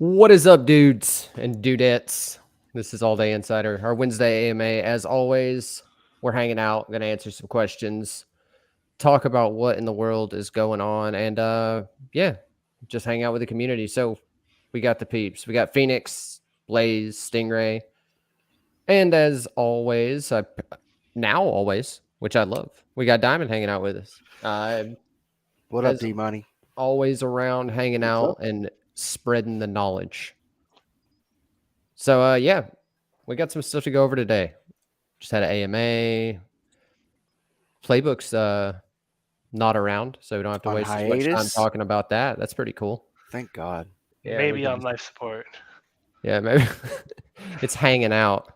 What is up, dudes and dudettes? This is All Day Insider, our Wednesday AMA. As always, we're hanging out, going to answer some questions, talk about what in the world is going on, and yeah, just hang out with the community. So we got the peeps. We got Phoenix, Blaze, Stingray, and as always, now always, which I love, we got Diamond hanging out with us. What up, As D Money? always around hanging What's out up? and spreading the knowledge. So yeah, we got some stuff to go over today. Just had an AMA. Playbook's not around, so we don't have to On waste as much time hiatus? talking about that. That's pretty cool. Thank God. Yeah, we Maybe can on just, life support. yeah, maybe it's hanging out.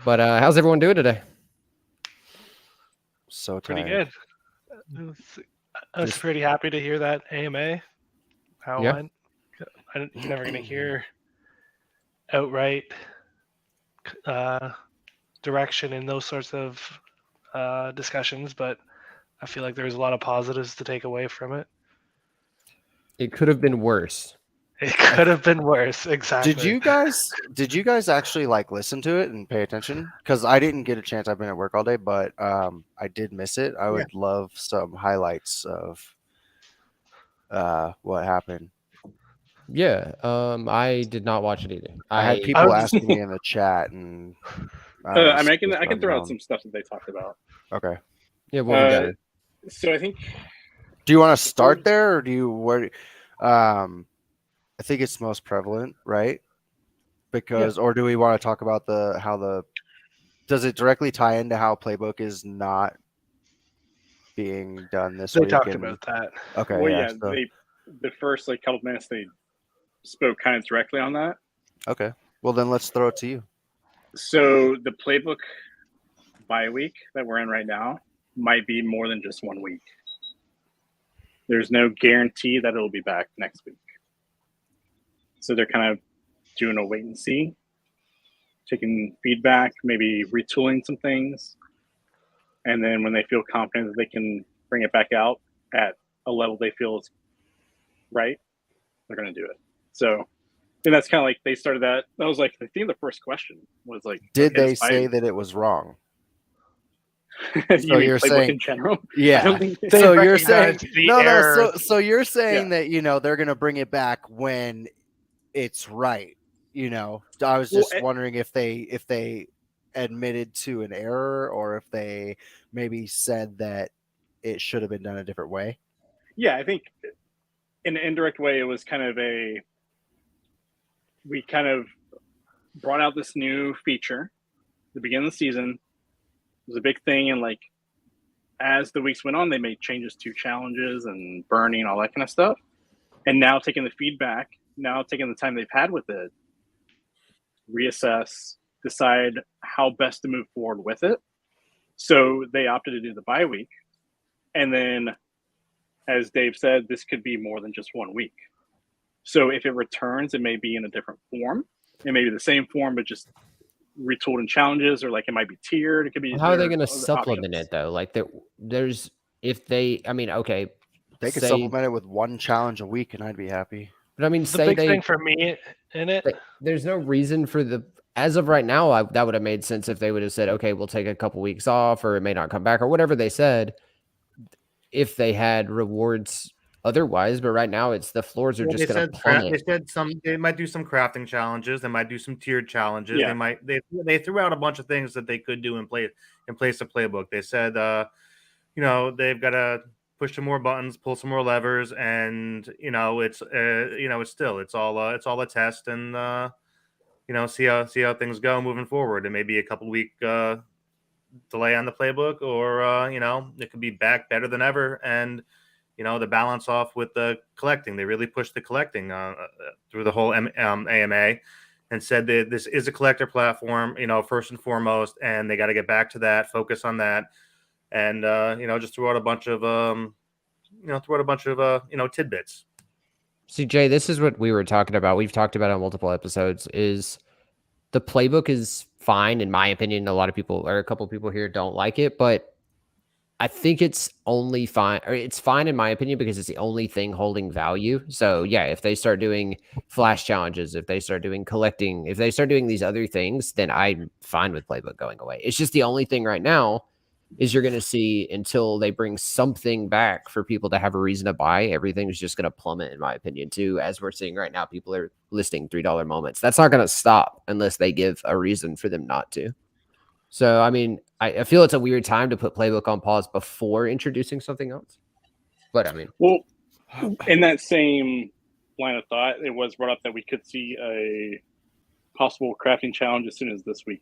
But how's everyone doing today? So Pretty tired. good. I was Just- pretty happy to hear that AMA. How it Yeah. went. You're never going to hear outright direction in those sorts of discussions, but I feel like there's a lot of positives to take away from it. It could have been worse. It could have been worse. Exactly. Did you guys actually like listen to it and pay attention? Because I didn't get a chance. I've been at work all day, but I did miss it. I would love some highlights of what happened. Yeah, I did not watch it either. I had I people was- asking me in the chat, and Uh, don't know, I mean, I just can throw out unknown. some stuff that they talked about. Okay. Yeah, what we got? So I think Do you want to start there, or do you where? I think it's most prevalent, right? Because, or do we want to talk about does it directly tie into how playbook is not being done this They week? talked and- about that. Okay, well, yeah. yeah, so- the first couple of minutes they spoke kind of directly on that. okay. Well, then let's throw it to you. So the playbook bye week that we're in right now might be more than just 1 week. There's no guarantee that it'll be back next week. So they're kind of doing a wait and see, taking feedback, maybe retooling some things. And then when they feel confident that they can bring it back out at a level they feel is right, they're going to do it. So, and that's kind of like they started that. That was like, I think the first question was like, Did okay, they it's fine. say that it was wrong? You So mean you're playbook saying- in general? I Yeah. don't think They So you're saying recognized the no. error. So you're saying that they're going to bring it back when it's right. I was Well, just wondering if they admitted to an error, or if they maybe said that it should have been done a different way. yeah, I think in an indirect way, it was kind of we kind of brought out this new feature at the beginning of the season. It was a big thing. And like, as the weeks went on, they made changes to challenges and burning, all that kind of stuff. And now taking the feedback, now taking the time they've had with it, reassess, decide how best to move forward with it. So they opted to do the bye week. And then, as Dave said, this could be more than just 1 week. So if it returns, it may be in a different form. It may be the same form, but just retooled in challenges, or like it might be tiered. It could be. How are they there going to other supplement options. it though? Like there's if they, I mean, okay, They could say- supplement it with one challenge a week, and I'd be happy. but I mean, The say big they thing for me in it, there's no reason for as of right now, that would have made sense if they would have said, okay, we'll take a couple weeks off, or it may not come back, or whatever they said, if they had rewards otherwise. But right now, it's the floors are Well, just they going to said plummet. they said they might do some crafting challenges. They might do some tiered challenges. Yeah. They threw out a bunch of things that they could do in place of playbook. They said they've got to push some more buttons, pull some more levers, and it's all a test, and see how things go moving forward. It may be a couple week delay on the playbook, or it could be back better than ever, and the balance off with the collecting. They really pushed the collecting through the whole AMA, and said that this is a collector platform, first and foremost, and they got to get back to that, focus on that, and just throw out a bunch of tidbits. See, Jay, this is what we were talking about. We've talked about it on multiple episodes. Is the playbook is fine in my opinion. A lot of people, or a couple people here, don't like it, but I think it's only fine, or it's fine in my opinion because it's the only thing holding value. So yeah, if they start doing flash challenges, if they start doing collecting, if they start doing these other things, then I'm fine with Playbook going away. It's just the only thing right now is you're going to see until they bring something back for people to have a reason to buy. Everything's just going to plummet, in my opinion, too. As we're seeing right now, people are listing $3 moments. That's not going to stop unless they give a reason for them not to. So, I mean, I feel it's a weird time to put Playbook on pause before introducing something else. But I mean, Well, in that same line of thought, it was brought up that we could see a possible crafting challenge as soon as this week.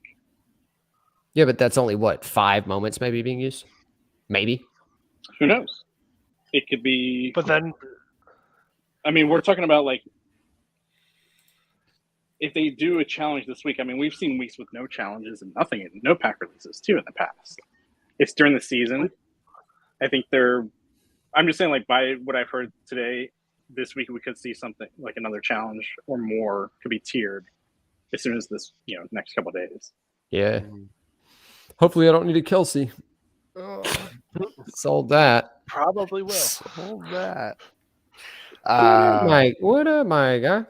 yeah, but that's only what, 5 moments maybe being used? Maybe. Who knows? It could be. But then, I mean, we're talking about like if they do a challenge this week. I mean, we've seen weeks with no challenges and nothing, and no pack releases too in the past. It's during the season. I think they're. I'm just saying, like by what I've heard today, this week we could see something like another challenge or more could be tiered as soon as this, next couple of days. Yeah. Hopefully I don't need a Kelsey. Sold that. probably will. Sold that. Mike, what up, my guy?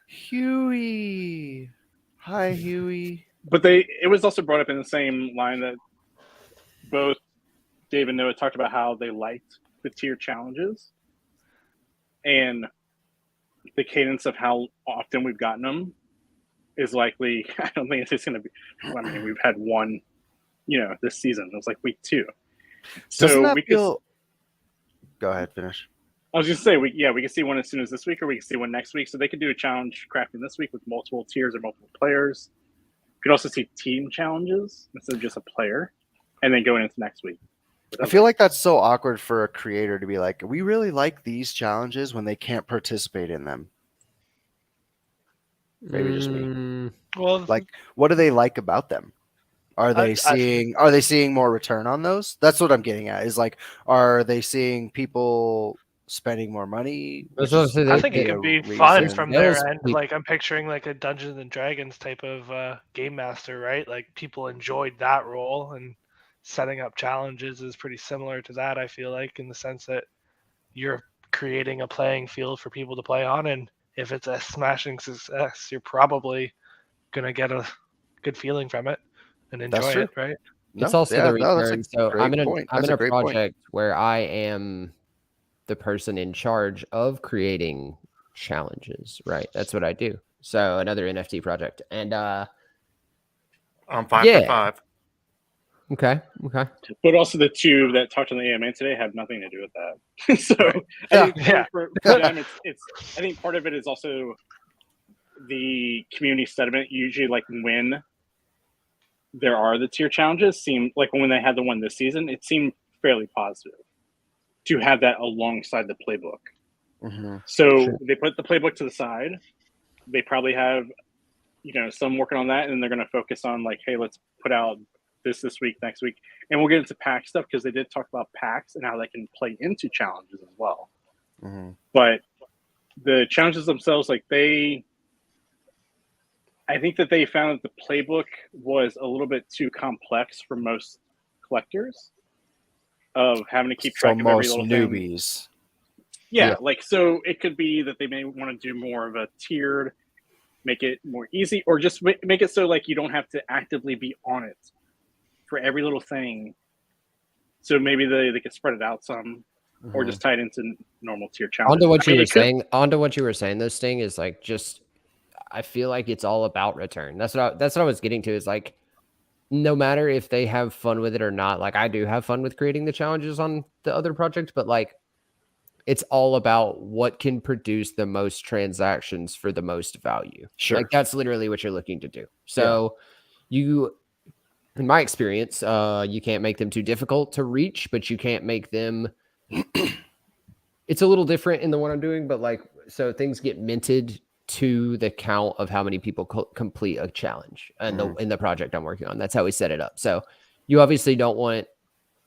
Huey. Hi, Huey. But it was also brought up in the same line that both Dave and Noah talked about how they liked the tier challenges and the cadence of how often we've gotten them is likely. I don't think it's just going to be. I mean, we've had one, this season. It was like week 2. So Doesn't that we feel... Go ahead, finish. I was just saying, we could see one as soon as this week, or we could see one next week. So they could do a challenge crafting this week with multiple tiers or multiple players. You could also see team challenges instead of just a player, and then going into next week. I feel like that's so awkward for a creator to be like, we really like these challenges when they can't participate in them. Maybe just me. Well, Like, what do they like about them? Are they seeing more return on those? That's what I'm getting at. Is like, are they seeing people spending more money? That's what I'm saying. I think it a could be reason. fun from their Those end. people- Like I'm picturing like a Dungeons and Dragons type of game master, right? Like people enjoyed that role, and setting up challenges is pretty similar to that. I feel like in the sense that you're creating a playing field for people to play on, and if it's a smashing success, you're probably gonna get a good feeling from it and That's enjoy true. it, right? It's also the that's return. So great I'm in a point. I'm That's in a a great point. project where I am the person in charge of creating challenges, right? That's what I do. So another NFT project. And I'm 5 for Yeah. 5. okay. But also the two that talked on the AMA today have nothing to do with that. So Right. I think Yeah. for them, it's. I think part of it is also the community sentiment. Usually, like when there are the tier challenges, seem like when they had the one this season, it seemed fairly positive to have that alongside the playbook. Mm-hmm. So Sure. they put the playbook to the side. They probably have, some working on that, and then they're going to focus on like, hey, let's put out this week, next week, and we'll get into pack stuff because they did talk about packs and how they can play into challenges as well. Mm-hmm. But the challenges themselves, like I think that they found that the playbook was a little bit too complex for most collectors of having to keep So track of every most little thing. newbies. Yeah, Yeah. like so it could be that they may want to do more of a tiered, make it more easy, or just make it so like you don't have to actively be on it for every little thing. So maybe they could spread it out some, or just tie it into normal tier challenges. Onto what I you mean, were it could- saying. Onto what you were saying. This thing is like just. I feel like it's all about return. That's what I was getting to. Is like, no matter if they have fun with it or not. Like I do have fun with creating the challenges on the other project, but like, it's all about what can produce the most transactions for the most value. Sure. Like that's literally what you're looking to do. So you, in my experience, you can't make them too difficult to reach, but you can't make them. It's a little different in the one I'm doing, but like, so things get minted to the count of how many people complete a challenge and in the project I'm working on. That's how we set it up. So you obviously don't want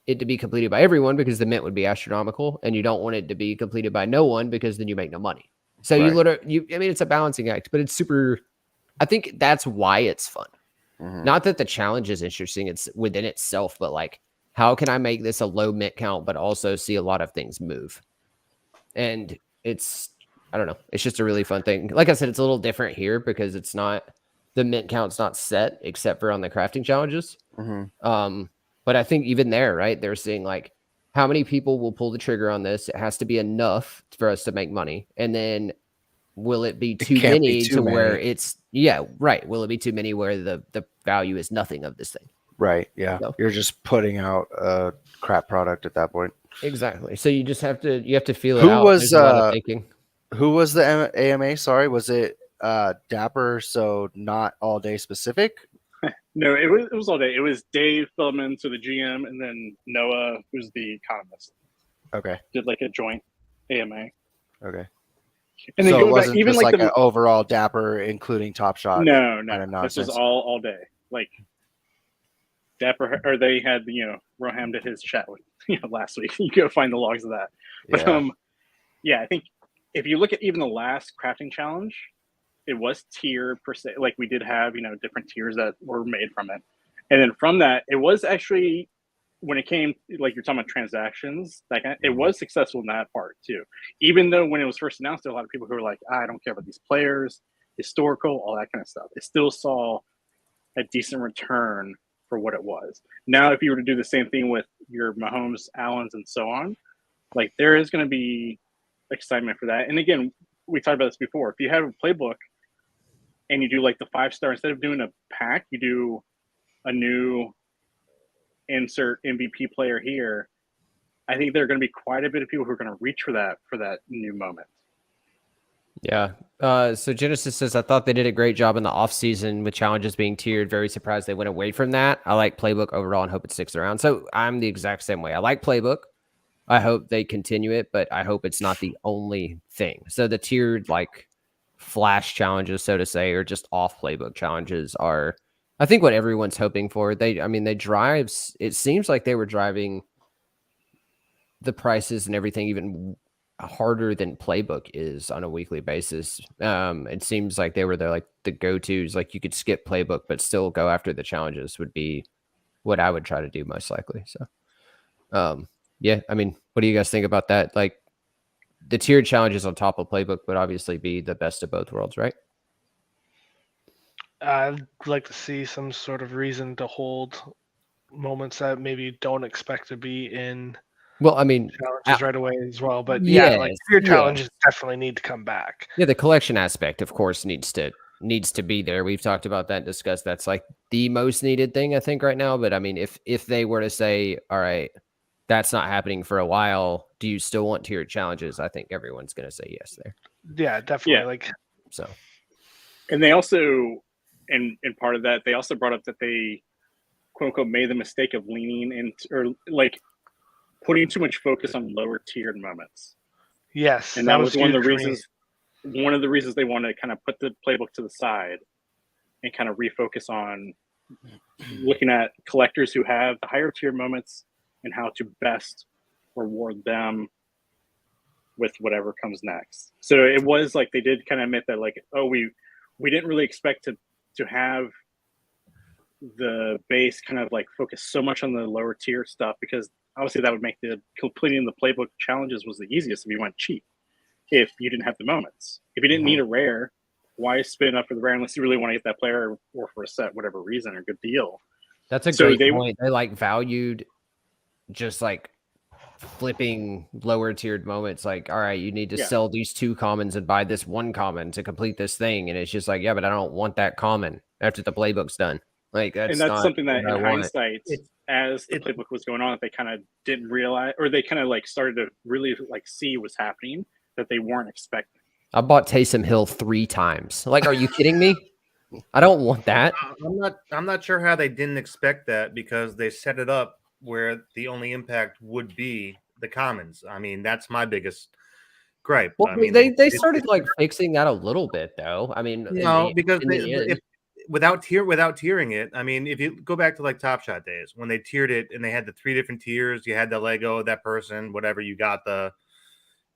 it to be completed by everyone because the mint would be astronomical, and you don't want it to be completed by no one because then you make no money. So Right. I mean, it's a balancing act, but it's super. I think that's why it's fun. Mhm. Not that the challenge is interesting; it's within itself, but like how can I make this a low mint count, but also see a lot of things move? And I don't know. It's just a really fun thing. Like I said, it's a little different here because it's not, the mint count's not set except for on the crafting challenges. But I think even there, right, they're seeing like how many people will pull the trigger on this. It has to be enough for us to make money. And then will it be too can't be many too to where many. it's, yeah, right. Will it be too many where the value is nothing of this thing? Right. Yeah. So- You're just putting out a crap product at that point. Exactly. So you just have to feel it Who out. was, There's a lot of thinking. Who was the AMA? Sorry, was it Dapper? So not all day specific. No, it was all day. It was Dave Feldman, so the GM, and then Noah, who's the economist, Okay. did like a joint AMA. Okay. And then So it going back, wasn't even just like like the an overall Dapper, including Top Shot. no, kind of this was nonsense. all day. Like Dapper, or they had Roham did his chat with last week. You go find the logs of that. But Yeah. yeah, I think if you look at even the last crafting challenge, it was tier per se. Like we did have different tiers that were made from it, and then from that, it was actually when it came like you're talking about transactions, like it was successful in that part too. Even though when it was first announced, there were a lot of people who were like, I don't care about these players, historical, all that kind of stuff. It still saw a decent return for what it was. Now, if you were to do the same thing with your Mahomes, Allens, and so on, like there is going to be excitement for that. And again, we talked about this before. If you have a playbook and you do like the 5-star, instead of doing a pack, you do a new insert MVP player here. I think there are going to be quite a bit of people who are going to reach for that new moment. Yeah. So Genesis says, I thought they did a great job in the off season with challenges being tiered. Very surprised they went away from that. I like Playbook overall and hope it sticks around. So I'm the exact same way. I like Playbook. I hope they continue it, but I hope it's not the only thing. So the tiered like flash challenges, so to say, or just off Playbook challenges are, I think, what everyone's hoping for. They drives. It seems like they were driving the prices and everything even harder than Playbook is on a weekly basis. It seems like they were the go-tos. Like you could skip Playbook but still go after the challenges would be what I would try to do most likely. So yeah, I mean, what do you guys think about that? Like the tiered challenges on top of Playbook would obviously be the best of both worlds, right? I'd like to see some sort of reason to hold moments that maybe don't expect to be in Well, I mean, challenges right away as well. But yeah, like your challenges definitely need to come back. Yeah, the collection aspect, of course, needs to be there. We've talked about that and discussed that's like the most needed thing, I think, right now. But I mean, if they were to say, all right, that's not happening for a while, do you still want tiered challenges? I think everyone's going to say yes there. Yeah, definitely. Yeah. Like So, and they also, and part of that, they also brought up that they quote unquote made the mistake of leaning into or like putting too much focus on lower tiered moments. yes, And that was one of the huge for me. reasons. One of the reasons they wanted to kind of put the playbook to the side and kind of refocus on looking at collectors who have the higher tier moments and how to best reward them with whatever comes next. So it was like they did kind of admit that like, oh, we didn't really expect to have the base kind of like focus so much on the lower tier stuff because obviously that would make the completing the playbook challenges was the easiest if you went cheap. If you didn't have the moments, if you didn't need a rare, why spin up for the rare unless you really want to get that player or for a set, whatever reason or good deal. that's a great point. They like valued just like flipping lower tiered moments. Like, all right, you need to sell these 2 commons and buy this 1 common to complete this thing. And it's just like, yeah, but I don't want that common after the playbook's done. Like that's something that in hindsight, as the playbook was going on, that they kind of didn't realize, or they kind of like started to really like see what's happening that they weren't expecting. I bought Taysom Hill 3 times. Like, are you kidding me? I don't want that. I'm not sure how they didn't expect that because they set it up where the only impact would be the commons. I mean, that's my biggest gripe. Well, I mean, they started like fixing that a little bit though. I mean, because without tiering it, I mean, if you go back to like Top Shot days when they tiered it and they had the 3 different tiers, you had the Lego, that person, whatever, you got it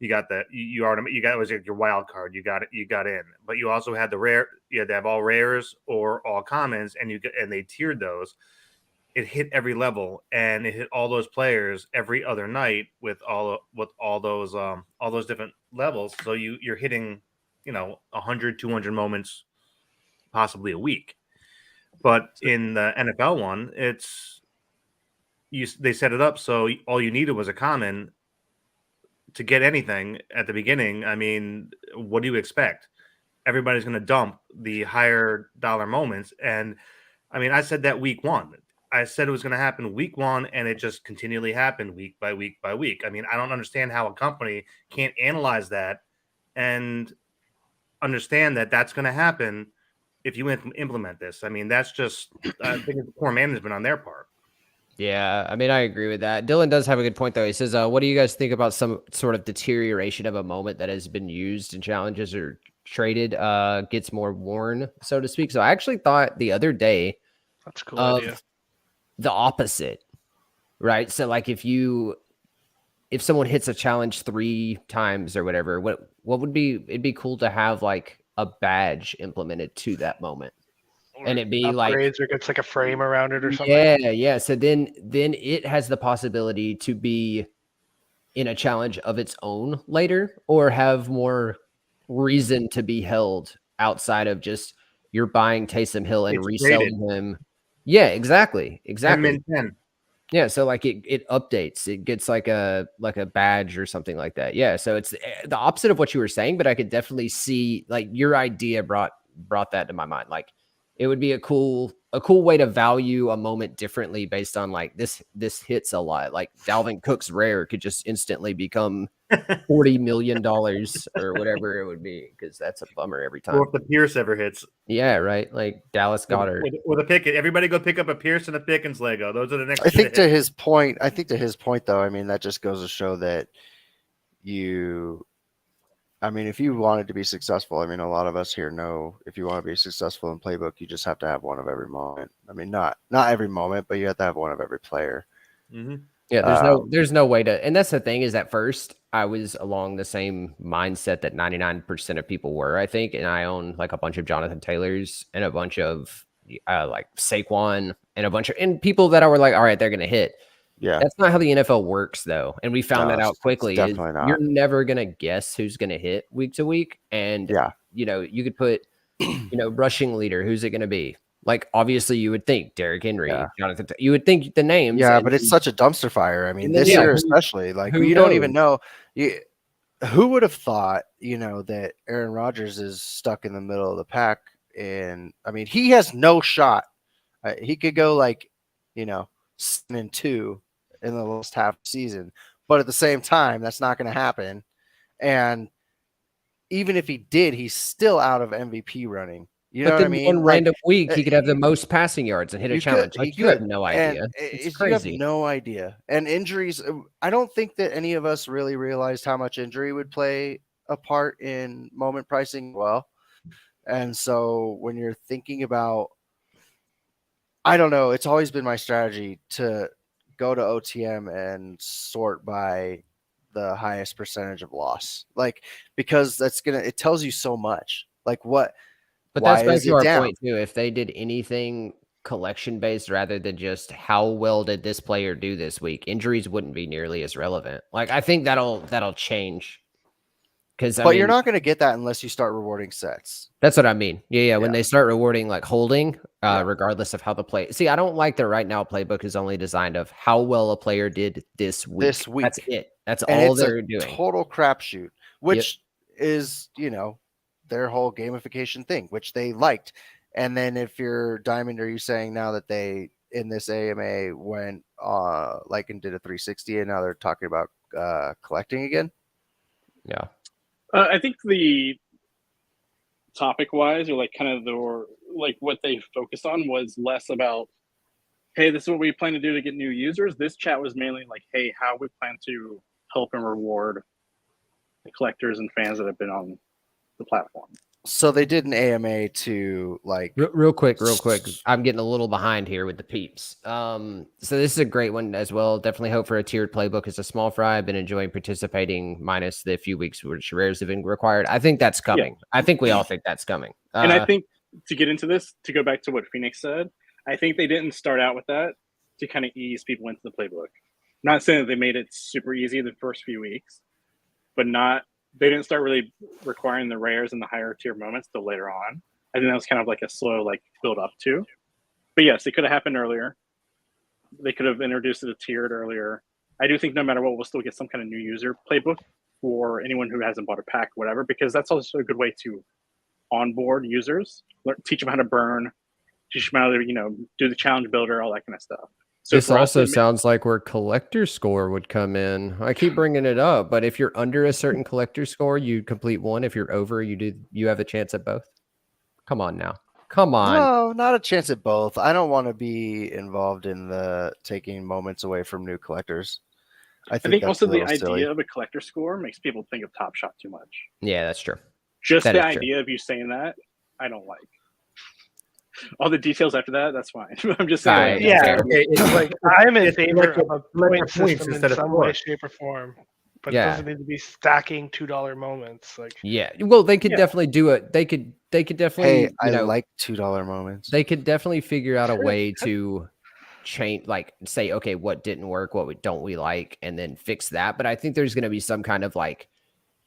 was your wild card. You got in, but you also had the rare. You had to have all rares or all commons, and they tiered those. it hit every level, and it hit all those players every other night with all those different levels. So you're hitting 100, 200 moments possibly a week. But in the NFL one, they set it up so all you needed was a common to get anything at the beginning. I mean, what do you expect? Everybody's going to dump the higher dollar moments. And I mean, I said that week one. I said it was going to happen week one, and it just continually happened week by week by week. I mean, I don't understand how a company can't analyze that and understand that that's going to happen if you implement this. I mean, that's just, I think it's poor management on their part. Yeah, I mean, I agree with that. Dylan does have a good point, though. He says, what do you guys think about some sort of deterioration of a moment that has been used in challenges or traded, gets more worn, so to speak? So I actually thought the other day That's a cool idea. the opposite, right? So like if someone hits a challenge 3 times or whatever, what would be, it'd be cool to have like a badge implemented to that moment. And it'd be like upgrades or gets like a frame around it or something. Yeah. So then it has the possibility to be in a challenge of its own later, or have more reason to be held outside of just you're buying Taysom Hill and It's reselling him. Yeah, exactly. 10. Yeah, so like it updates. It gets like a badge or something like that. Yeah, so it's the opposite of what you were saying, but I could definitely see like your idea brought that to my mind. Like it would be a cool way to value a moment differently based on like this hits a lot. Like Dalvin Cook's rare could just instantly become $40 million or whatever it would be, because that's a bummer every time. Or if the Pierce ever hits. Yeah, right. Like Dallas Goedert. With a pick, everybody go pick up a Pierce and a Pickens Lego. Those are the next. I think to his point, though, I mean, that just goes to show that if you wanted to be successful, I mean, a lot of us here know if you want to be successful in Playbook, you just have to have one of every moment. I mean, not every moment, but you have to have one of every player. Mm-hmm. Yeah, there's no way to, and that's the thing is at first I was along the same mindset that 99% of people were, I think, and I own like a bunch of Jonathan Taylors and a bunch of like Saquon and people that I were like, all right, they're gonna hit. Yeah, that's not how the NFL works, though, and we found that out quickly. Definitely not. You're never gonna guess who's gonna hit week to week, and you could put rushing leader. Who's it gonna be? Like, obviously, you would think Derrick Henry, Jonathan. You would think the names. Yeah, but it's such a dumpster fire. I mean, this year especially, like you don't even know. Who would have thought, that Aaron Rodgers is stuck in the middle of the pack? And I mean, he has no shot. He could go 7-2 in the last half of the season, but at the same time, that's not going to happen. And even if he did, he's still out of MVP running. You know what I mean? One random week, he could have the most passing yards and hit a challenge. You have no idea. It's crazy. You have no idea. And injuries, I don't think that any of us really realized how much injury would play a part in moment pricing well. And so when you're thinking about, I don't know, it's always been my strategy to go to OTM and sort by the highest percentage of loss. Like, because it tells you so much. Like what. But that's back to our point too. If they did anything collection based rather than just how well did this player do this week, injuries wouldn't be nearly as relevant. Like I think that'll change. But you're not going to get that unless you start rewarding sets. That's what I mean. Yeah. When they start rewarding like holding, regardless of how the play. See, I don't like that right now. Playbook is only designed of how well a player did this week. That's it. That's all they're doing. Total crapshoot, which is their whole gamification thing, which they liked. And then if you're Diamond, are you saying now that they in this AMA went and did a 360 and now they're talking about collecting again? Yeah. I think the topic wise, or what they focused on was less about, hey, this is what we plan to do to get new users. This chat was mainly like, hey, how we plan to help and reward the collectors and fans that have been on the platform. So they did an AMA to real quick. I'm getting a little behind here with the peeps. So this is a great one as well. Definitely hope for a tiered playbook. It's a small fry. I've been enjoying participating minus the few weeks which rares have been required. I think that's coming. Yeah. I think we all think that's coming. And I think to get into this, to go back to what Phoenix said, I think they didn't start out with that. to kind of ease people into the playbook. Not saying that they made it super easy the first few weeks, but they didn't start really requiring the rares and the higher tier moments till later on. I think that was kind of like a slow build up to. But yes, it could have happened earlier. They could have introduced it tiered earlier. I do think no matter what, we'll still get some kind of new user playbook for anyone who hasn't bought a pack, whatever, because that's also a good way to onboard users, teach them how to burn, teach them how to do the challenge builder, all that kind of stuff. So This also sounds like where collector score would come in. I keep bringing it up, but if you're under a certain collector score, you complete one. If you're over, you have a chance at both. Come on now. Come on. No, not a chance at both. I don't want to be involved in the taking moments away from new collectors. I think that's also a the little idea silly. of a collector score makes people think of Top Shot too much. Yeah, that's true. Just That the is true. idea of you saying that, I don't like. All the details after that, that's fine. I'm just saying. Alright, Yeah, fair. it's like I'm in It's favor like of a like point points system in instead of some way, score. shape, or form. But Yeah. it doesn't need to be stacking $2 moments. Like Yeah. Well, they could Yeah. definitely do it. They could definitely, Hey, I like $2 moments. they could definitely figure out a Sure. way to change, like say, okay, what didn't work, don't we like, and then fix that. But I think there's going to be some kind of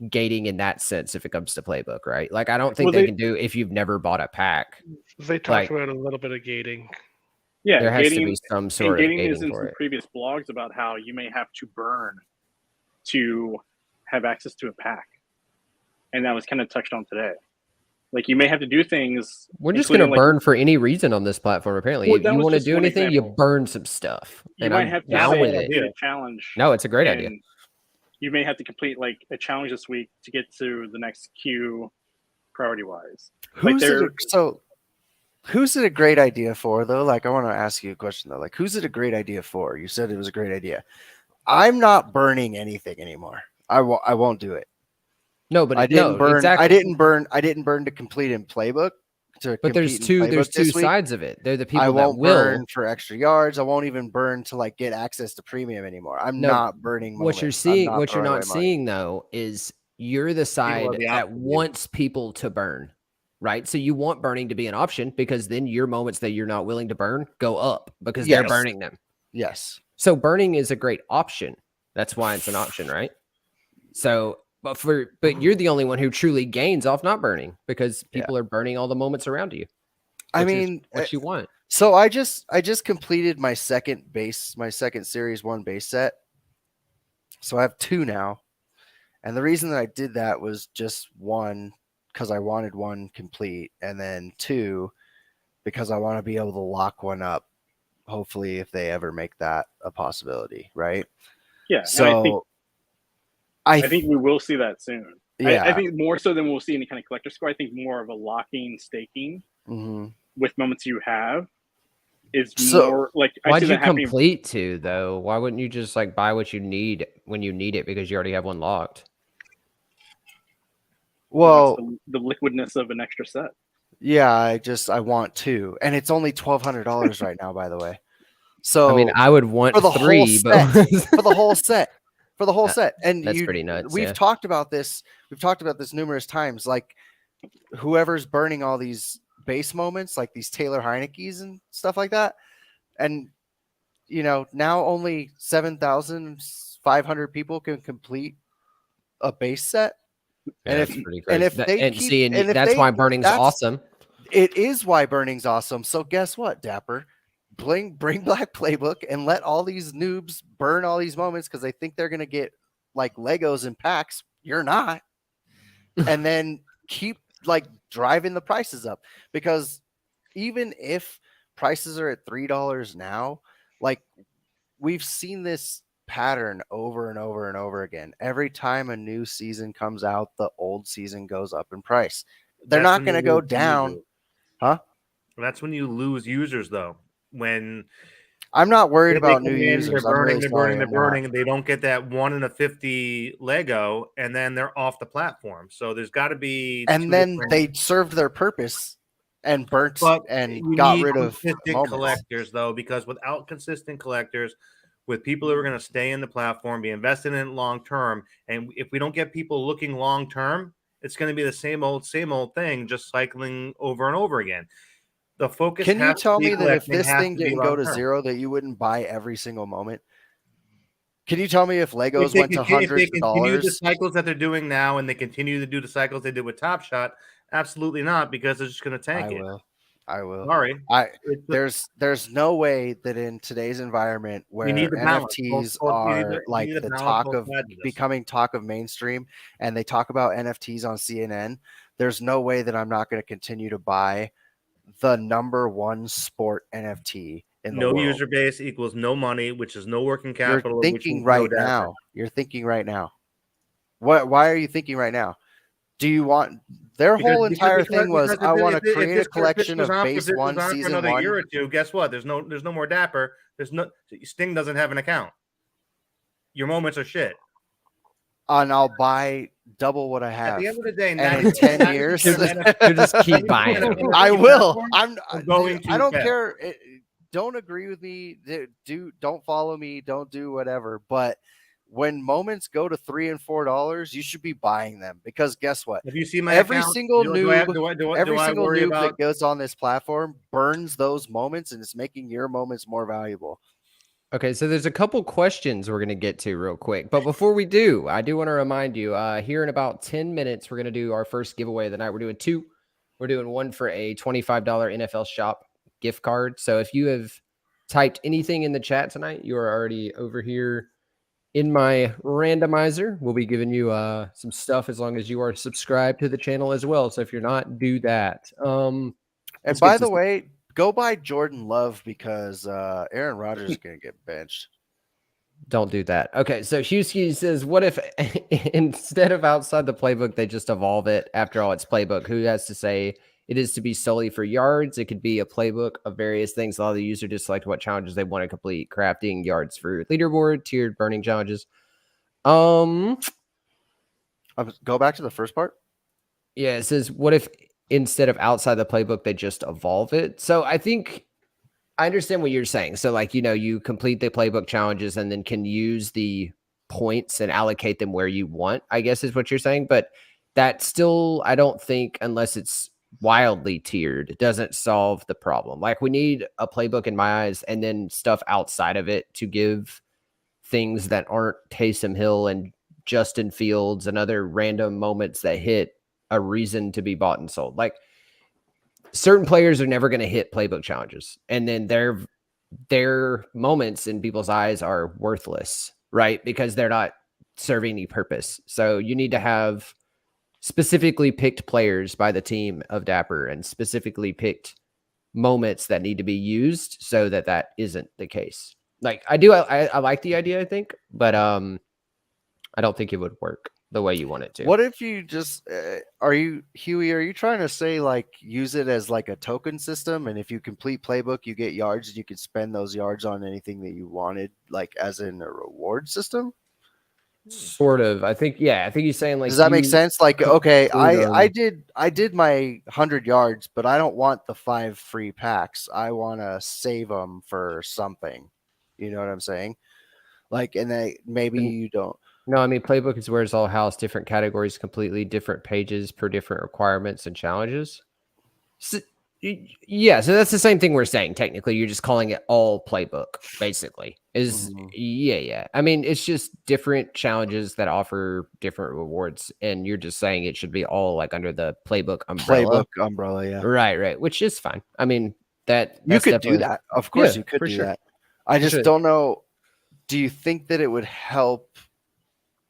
gating in that sense if it comes to playbook, right? Like I don't think Well, they they- can do if you've never bought a pack. they talked Like- about a little bit of gating. Yeah, There has gating, to be some and sort of gating is gating in for some it. previous blogs about how you may have to burn to have access to a pack, and that was kind of touched on today. Like you may have to do things. We're just going to including, burn for any reason on this platform. Apparently, Well, if that you was want to just do one anything, example. you burn some stuff, You and might I'm have to down say with you it. did a challenge. No, it's a great idea. and You may have to complete a challenge this week to get to the next queue, priority wise. Who's it a great idea for though? Like I want to ask you a question though. Like who's it a great idea for? You said it was a great idea. I'm not burning anything anymore. I won't do it. No, but I didn't burn. Exactly. I didn't burn to complete in playbook. But there's two sides of it. They're the people I that won't will. burn for extra yards. I won't even burn to get access to premium anymore. I'm No, not burning. What you're moments. I'm seeing, what you're throwing away not money. seeing though, is you're the side the that opposite. wants people to burn, right? So you want burning to be an option because then your moments that you're not willing to burn go up because they're Yes. burning them. Yes. So burning is a great option. That's why it's an option, right? So, but you're the only one who truly gains off not burning because people are burning all the moments around you. I which is mean, what you want. so I just completed my second series 1 base set. So I have 2 now. And the reason that I did that was just 1, because I wanted 1 complete, and then 2, because I want to be able to lock 1 up. Hopefully, if they ever make that a possibility, right? Yeah. So I think we will see that soon. Yeah. I think more so than we'll see any kind of collector score. I think more of a locking, staking Mhm. with moments you have is So, more like I Why'd see you that happening. complete 2 though? Why wouldn't you just buy what you need when you need it because you already have 1 locked? Well, The liquidness of an extra set. yeah, I want 2, and it's only $1,200 right now, by the way. So I mean, I would want for the whole 3, but for the whole set, and that's pretty nuts. We've Yeah. talked about this. We've talked about this numerous times. Like whoever's burning all these base moments, like these Taylor Heineke's and stuff like that, and now only 7,500 people can complete a base set. Yeah, And that's if- pretty and crazy. if they and keep- see, and if that's they- why burning's that's- awesome. It is why burning's awesome. So guess what, Dapper? Bring Black Playbook and let all these noobs burn all these moments because they think they're gonna get Legos and packs. You're not. And then keep driving the prices up, because even if prices are at $3 now, we've seen this pattern over and over and over again. Every time a new season comes out, the old season goes up in price. They're That's not when going to you go lose down. users. Huh? That's when you lose users, though. When I'm not worried they about come new in, users. they're I'm burning, really they're sorry, burning, they're I'm not. burning, and they don't get that 1 in a 50 Lego, and then they're off the platform. So there's got to be. And two then different- they served their purpose and burnt But and you got need rid of consistent moments. collectors, though, because without consistent collectors, with people who are going to stay in the platform, be invested in it long term, and if we don't get people looking long term, it's going to be the same old thing, just cycling over and over again. The focus. Can you has to tell be me that if collecting, this has thing to be didn't go to long-term. 0, that you wouldn't buy every single moment? Can you tell me if If Legos they, went to if they hundreds of continue the dollars? cycles that they're doing now, and they continue to do the cycles they did with Top Shot, absolutely not, because they're just going to tank I it. will. I will. Sorry, There's no way that in today's environment you where need the balance. NFTs You need are you like need to the balance talk both of sides of this. becoming talk of mainstream, and they talk about NFTs on CNN, there's no way that I'm not going to continue to buy the number one sport NFT in the No world. user base equals no money, which is no working You're capital. thinking right now. You're thinking right now. Why are you thinking right now? Do you want their whole entire thing was I want to create a collection of base one for season another year one, or two. Guess what? There's no more Dapper. Sting doesn't have an account. Your moments are shit. and I'll buy double what I At have. the end of the day, And in 10 years, You just keep buying them. I will. I don't fail. care. Don't agree with me. Don't follow me. Don't do whatever. But when moments go to $3 and $4, you should be buying them, because guess what? If you see my Every account, single do I noob worry about that goes on this platform burns those moments, and it's making your moments more valuable. Okay, so there's a couple questions we're going to get to real quick. But before we do, I do want to remind you, here in about 10 minutes, we're going to do our first giveaway of the night. We're doing two. We're doing one for a $25 NFL Shop gift card. So if you have typed anything in the chat tonight, you are already over here in my randomizer. We'll be giving you some stuff as long as you are subscribed to the channel as well. So if you're not, do that. And let's by get the to- way, go buy Jordan Love, because Aaron Rodgers is going to get benched. Don't do that. Okay, so Husky says, what if instead of outside the playbook, they just evolve it? After all, it's playbook. Who has to say it is to be solely for yards? It could be a playbook of various things. Allow the user to select what challenges they want to complete. Crafting yards for leaderboard, tiered burning challenges. Go back to the first part. Yeah, it says, what if instead of outside the playbook, they just evolve it? So I think I understand what you're saying. So like, you complete the playbook challenges and then can use the points and allocate them where you want, I guess is what you're saying. But that still, I don't think, unless it's wildly tiered, it doesn't solve the problem. Like, we need a playbook in my eyes, and then stuff outside of it to give things that aren't Taysom Hill and Justin Fields and other random moments that hit a reason to be bought and sold. Like, certain players are never going to hit playbook challenges, and then their moments in people's eyes are worthless, right? Because they're not serving any purpose. So you need to have specifically picked players by the team of Dapper and specifically picked moments that need to be used so that isn't the case. Like, I like the idea, I think, but I don't think it would work the way you want it to. What if you just Huey, are you trying to say like use it as like a token system, and if you complete playbook you get yards and you could spend those yards on anything that you wanted, like as in a reward system? Sort of. I think he's saying, like, Does that make sense? Like, okay, I them. did my 100 yards, but I don't want the 5 free packs. I want to save them for something. You know what I'm saying? Like, and maybe you don't. No, I mean, playbook is where it's all housed, different categories, completely different pages per different requirements and challenges. So, yeah, so that's the same thing we're saying. Technically, you're just calling it all playbook, basically. Yeah. I mean, it's just different challenges that offer different rewards, and you're just saying it should be all like under the playbook umbrella. Playbook umbrella, yeah. Right, which is fine. I mean, that's you could do definitely that. Of course, Yeah, you could for do sure. that. I just sure. don't know. Do you think that it would help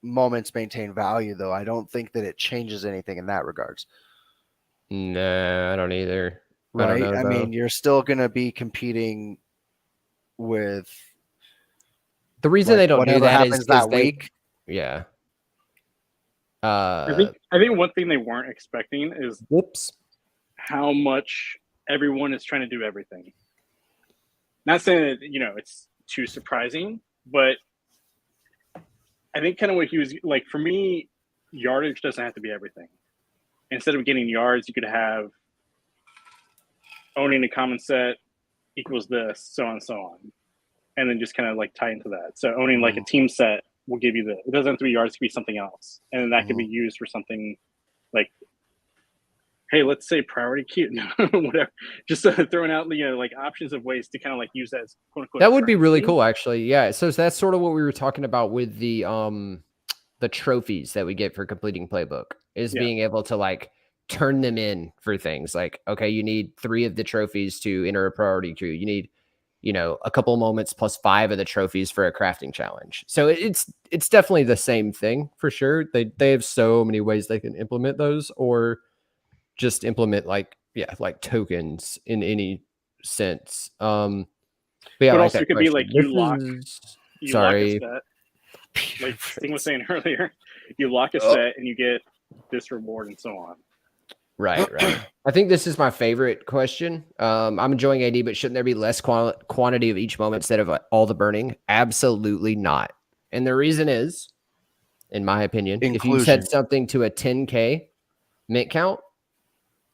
moments maintain value, though? I don't think that it changes anything in that regards. Nah, I don't either. Right? I don't know, I mean, you're still going to be competing with the reason they don't do whatever that is happens because that week. Yeah. I think one thing they weren't expecting is Whoops. how much everyone is trying to do everything. Not saying that it's too surprising, but I think kind of what he was like, for me, yardage doesn't have to be everything. Instead of getting yards, you could have owning a common set equals this, so on and so on, and then just kind of like tie into that. So owning like a team set will give you the. It doesn't have to be yards; it could be something else, and then that could be used for something like hey, let's say priority queue, whatever. Just throwing out like options of ways to kind of like use that as quote unquote. That would be really currency. cool, actually. Yeah. So that's sort of what we were talking about with the trophies that we get for completing playbook is Yeah. being able to like turn them in for things like, okay, you need 3 of the trophies to enter a priority queue. You need, a couple moments plus 5 of the trophies for a crafting challenge. So it's definitely the same thing for sure. They have so many ways they can implement those, or just implement like tokens in any sense. But yeah, But I like also that it could be question. like you This lock is- you lock a sorry. set, like Sting was saying earlier. You lock a set and you get this reward and so on. Right. I think this is my favorite question. I'm enjoying AD, but shouldn't there be less quantity of each moment instead of all the burning? Absolutely not. And the reason is, in my opinion, if you Inclusion. set something to a 10K mint count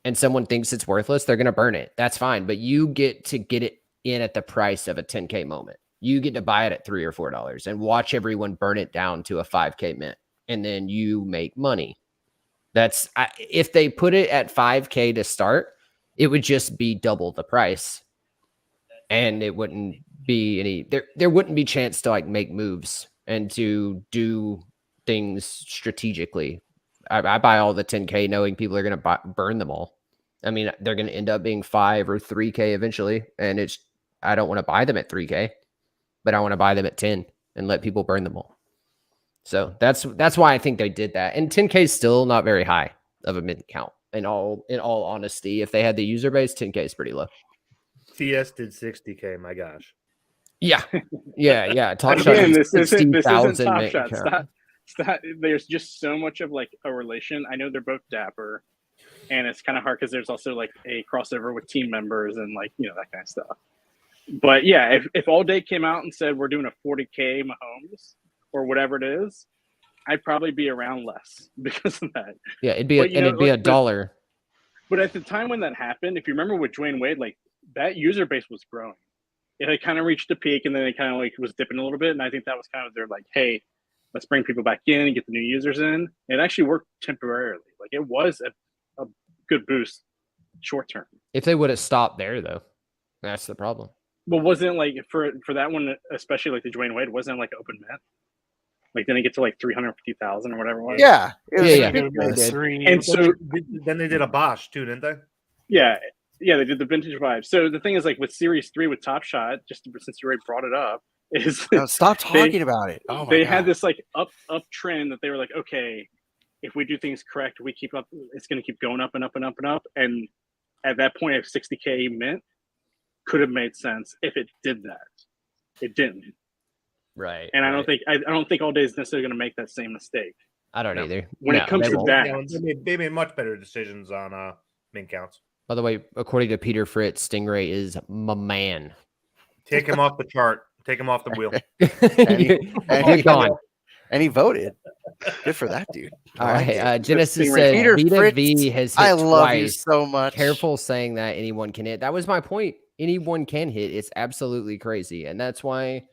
and someone thinks it's worthless, they're going to burn it. That's fine. But you get to get it in at the price of a 10K moment. You get to buy it at $3 or $4 and watch everyone burn it down to a 5K mint. And then you make money. If they put it at 5K to start, it would just be double the price, and it wouldn't be any there wouldn't be chance to like make moves and to do things strategically. I buy all the 10K knowing people are going to burn them all. I mean, they're going to end up being 5 or 3K eventually, and I don't want to buy them at 3K, but I want to buy them at 10 and let people burn them all. So that's why I think they did that. And 10K is still not very high of a mint count. In all honesty, if they had the user base, 10K is pretty low. TS did 60K. My gosh. Yeah. Top Shot Again, did this isn't 60,000 Top mint Shot. count. Stop. There's just so much of like a relation. I know they're both dapper, and it's kind of hard because there's also like a crossover with team members and like that kind of stuff. But yeah, if All Day came out and said we're doing a 40K Mahomes or whatever it is, I'd probably be around less because of that. Yeah, it'd be $1. But at the time when that happened, if you remember with Dwayne Wade, like that user base was growing. It had kind of reached a peak, and then it kind of like was dipping a little bit. And I think that was kind of their like, hey, let's bring people back in and get the new users in. It actually worked temporarily. Like it was a good boost short term. If they would have stopped there, though, that's the problem. Well, wasn't like for that one, especially like the Dwayne Wade, wasn't like open mint. Like then it get to like 350,000 or whatever it was. Yeah. It was Yeah. ridiculous. And so Then they did a Bosch too, didn't they? yeah, they did the vintage vibe. So the thing is, like with Series 3 with Top Shot, just since you already brought it up, is No, stop talking about it. Oh my they God. had this like up trend that they were like, okay, if we do things correct, we keep up. It's going to keep going up and up and up and up. And at that point, if 60K mint could have made sense if it did that. It didn't. Right. And I don't think All Day is necessarily going to make that same mistake. I don't either. When it comes they to won't. that, Yeah, they made much better decisions on mint counts. By the way, according to Peter Fritz, Stingray is my man. Take him off the chart. Take him off the wheel. You're gone. And he voted. Good for that dude. All I like it. right. Genesis Stingray said Peter Vita Fritz, V has hit I love you twice. so much. Careful saying that anyone can hit. That was my point. Anyone can hit. It's absolutely crazy. And that's why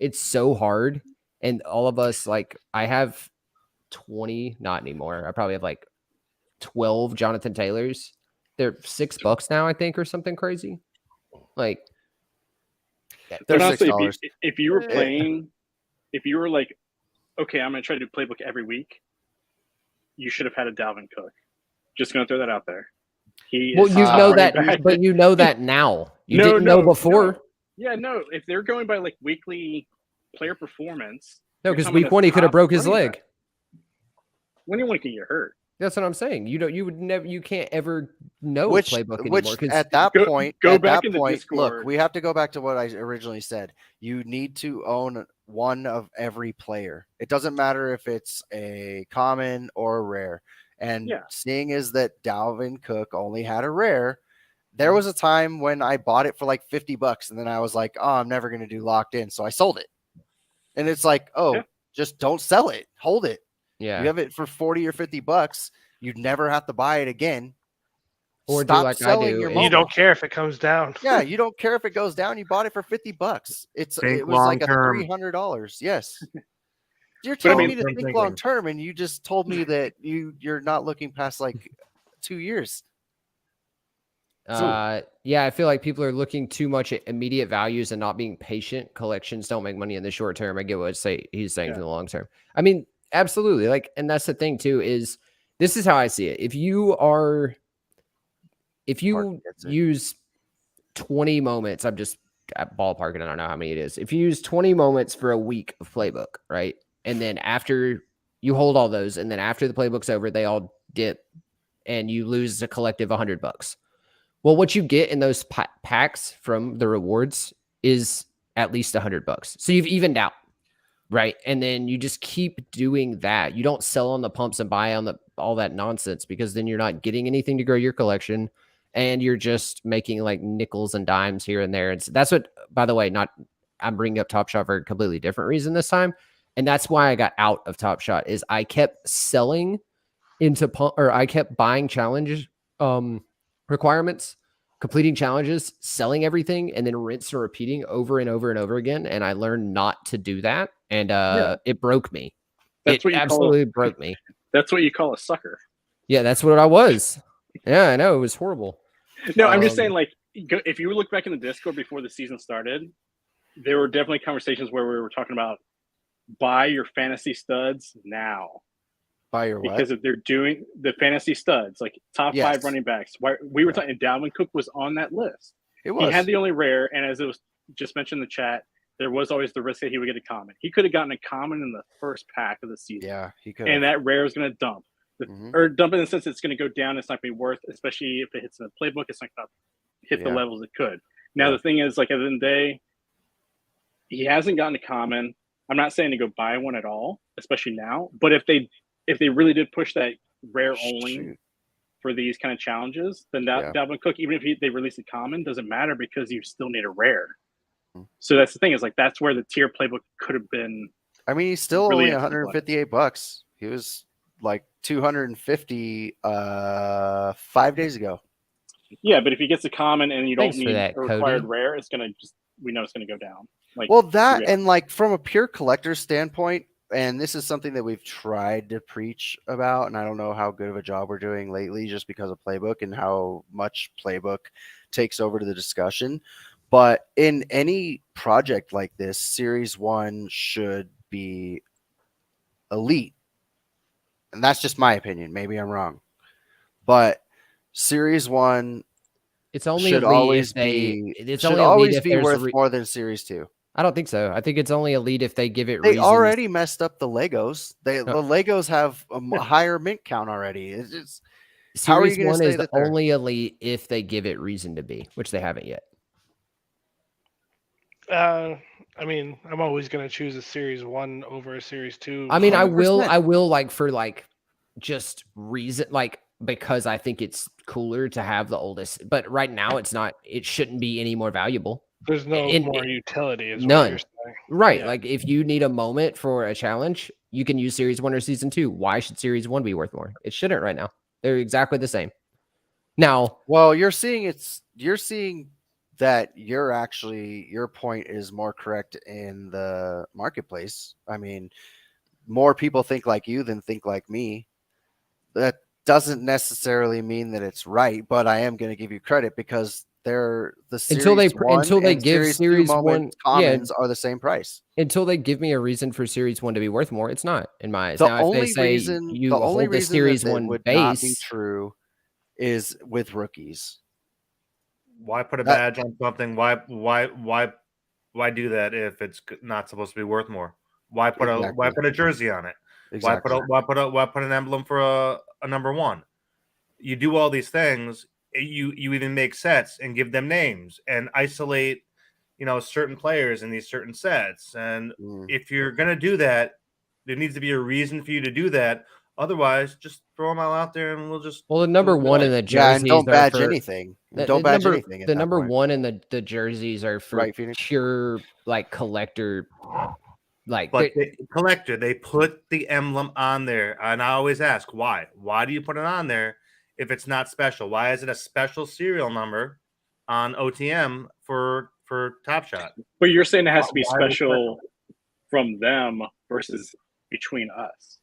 it's so hard. And all of us, like, I have 20, not anymore. I probably have like 12 Jonathan Taylors. They're $6 now, I think, or something crazy. Like, They're but honestly, $6. if you were playing, if you were like, okay, I'm going to try to do playbook every week, you should have had a Dalvin Cook. Just going to throw that out there. He well, is you know running that, back. but you know that now. You No, didn't know before. no. Yeah, no. If they're going by like weekly player performance, No, you're because coming week as 1 he could have top broke his running leg. back. When you want to get hurt. That's what I'm saying. You would never. You can't ever know Which playbook anymore. which 'cause at that point, go at back that in the point, look, Discord. we have to go back to what I originally said. You need to own one of every player. It doesn't matter if it's a common or a rare. And Yeah. seeing is that Dalvin Cook only had a rare, there was a time when I bought it for like $50 and then I was like, oh, I'm never going to do locked in. So I sold it. And it's like, oh, Yeah. just don't sell it. Hold it. yeah. You have it for 40 or $50. You'd never have to buy it again. Or do Stop like I selling do your and You moment. don't care if it comes down. Yeah, you don't care if it goes down. You bought it for $50. Think It was like a long-term. $300. Yes. You're But I telling mean- me to Long-term think thinking. long term, and you just told me that you're not looking past like 2 years. Yeah, I feel like people are looking too much at immediate values and not being patient. Collections don't make money in the short term. I get what he's saying for the long term. I mean, absolutely. Like, and that's the thing too, is this is how I see it. If you use 20 moments, I'm just at ballparking, I don't know how many it is. If you use 20 moments for a week of playbook, right? And then after you hold all those, and then after the playbook's over, they all dip and you lose a collective $100. Well, what you get in those packs from the rewards is at least $100. So you've evened out, right? And then you just keep doing that. You don't sell on the pumps and buy on all that nonsense, because then you're not getting anything to grow your collection, and you're just making like nickels and dimes here and there. And so that's what, by the way, I'm bringing up Top Shot for a completely different reason this time, and that's why I got out of Top Shot. Is I kept selling into I kept buying challenges requirements, completing challenges, selling everything, and then rinse and repeating over and over and over again. And I learned not to do that, and it broke me. That's what you absolutely broke me. That's what you call a sucker. Yeah, that's what I was. Yeah, I know, it was horrible. No, I'm just saying, like, if you look back in the Discord before the season started, there were definitely conversations where we were talking about buy your fantasy studs now. Buy your what? Because if they're doing the fantasy studs, like top 5 running backs. We were talking, Dalvin Cook was on that list. It was. He had the only rare, and as it was just mentioned in the chat, there was always the risk that he would get a common. He could have gotten a common in the first pack of the season. Yeah, he could. And that rare is going to dump. Or dump in the sense it's going to go down. It's not going to be worth, especially if it hits in the playbook. It's not going to hit the levels it could. Now, the thing is, like, at the end of the day, he hasn't gotten a common. I'm not saying to go buy one at all, especially now. But if they really did push that rare only for these kind of challenges, then Dalvin Cook, even if they release a common, doesn't matter, because you still need a rare. So that's the thing, is like, that's where the tier playbook could have been. I mean, he's still really only $158. He was like 250 5 days ago. Yeah, but if he gets a common and you don't Thanks need that, a required Cody. rare, it's gonna we know it's gonna go down. Like, well, that and like from a pure collector standpoint, and this is something that we've tried to preach about, and I don't know how good of a job we're doing lately just because of playbook and how much playbook takes over to the discussion. But in any project like this, Series 1 should be elite. And that's just my opinion. Maybe I'm wrong. But Series 1 it's only should always be worth more than Series 2. I don't think so. I think it's only elite if they give it They reasons. already messed up the Legos. The Legos have a higher mint count already. It's just, how are you going to say that they're only elite if they give it reason to be, which they haven't yet. I mean, I'm always going to choose a Series 1 over a Series 2. I mean, 100%. I will like for like just reason, like, because I think it's cooler to have the oldest, but right now it shouldn't be any more valuable. There's no more utility. Is none. What you're saying. Right. Yeah. Like, if you need a moment for a challenge, you can use Series 1 or Season 2. Why should Series 1 be worth more? It shouldn't right now. They're exactly the same. Now, well, you're seeing that your point is more correct in the marketplace. I mean, more people think like you than think like me. That doesn't necessarily mean that it's right, but I am going to give you credit, because they're the until they give Series 1 commons are the same price. Until they give me a reason for Series 1 to be worth more, it's not in my eyes. The now, only if they say reason you the only hold the reason Series that 1 would base, not be true is with rookies. Why put a badge on something? Why do that if it's not supposed to be worth more? Why put a jersey on it? Exactly. Why put an emblem for a number 1? You do all these things. You even make sets and give them names and isolate, certain players in these certain sets. And if you're gonna do that, there needs to be a reason for you to do that. Otherwise, just throw them all out there, and we'll just. Well, the number 1 in the jerseys and don't badge anything. Don't badge anything. The number 1 in the jerseys are for pure like collector. Like, but collector, they put the emblem on there, and I always ask why. Why do you put it on there if it's not special? Why is it a special serial number on OTM for Top Shot? But you're saying it has to be special from them versus between us.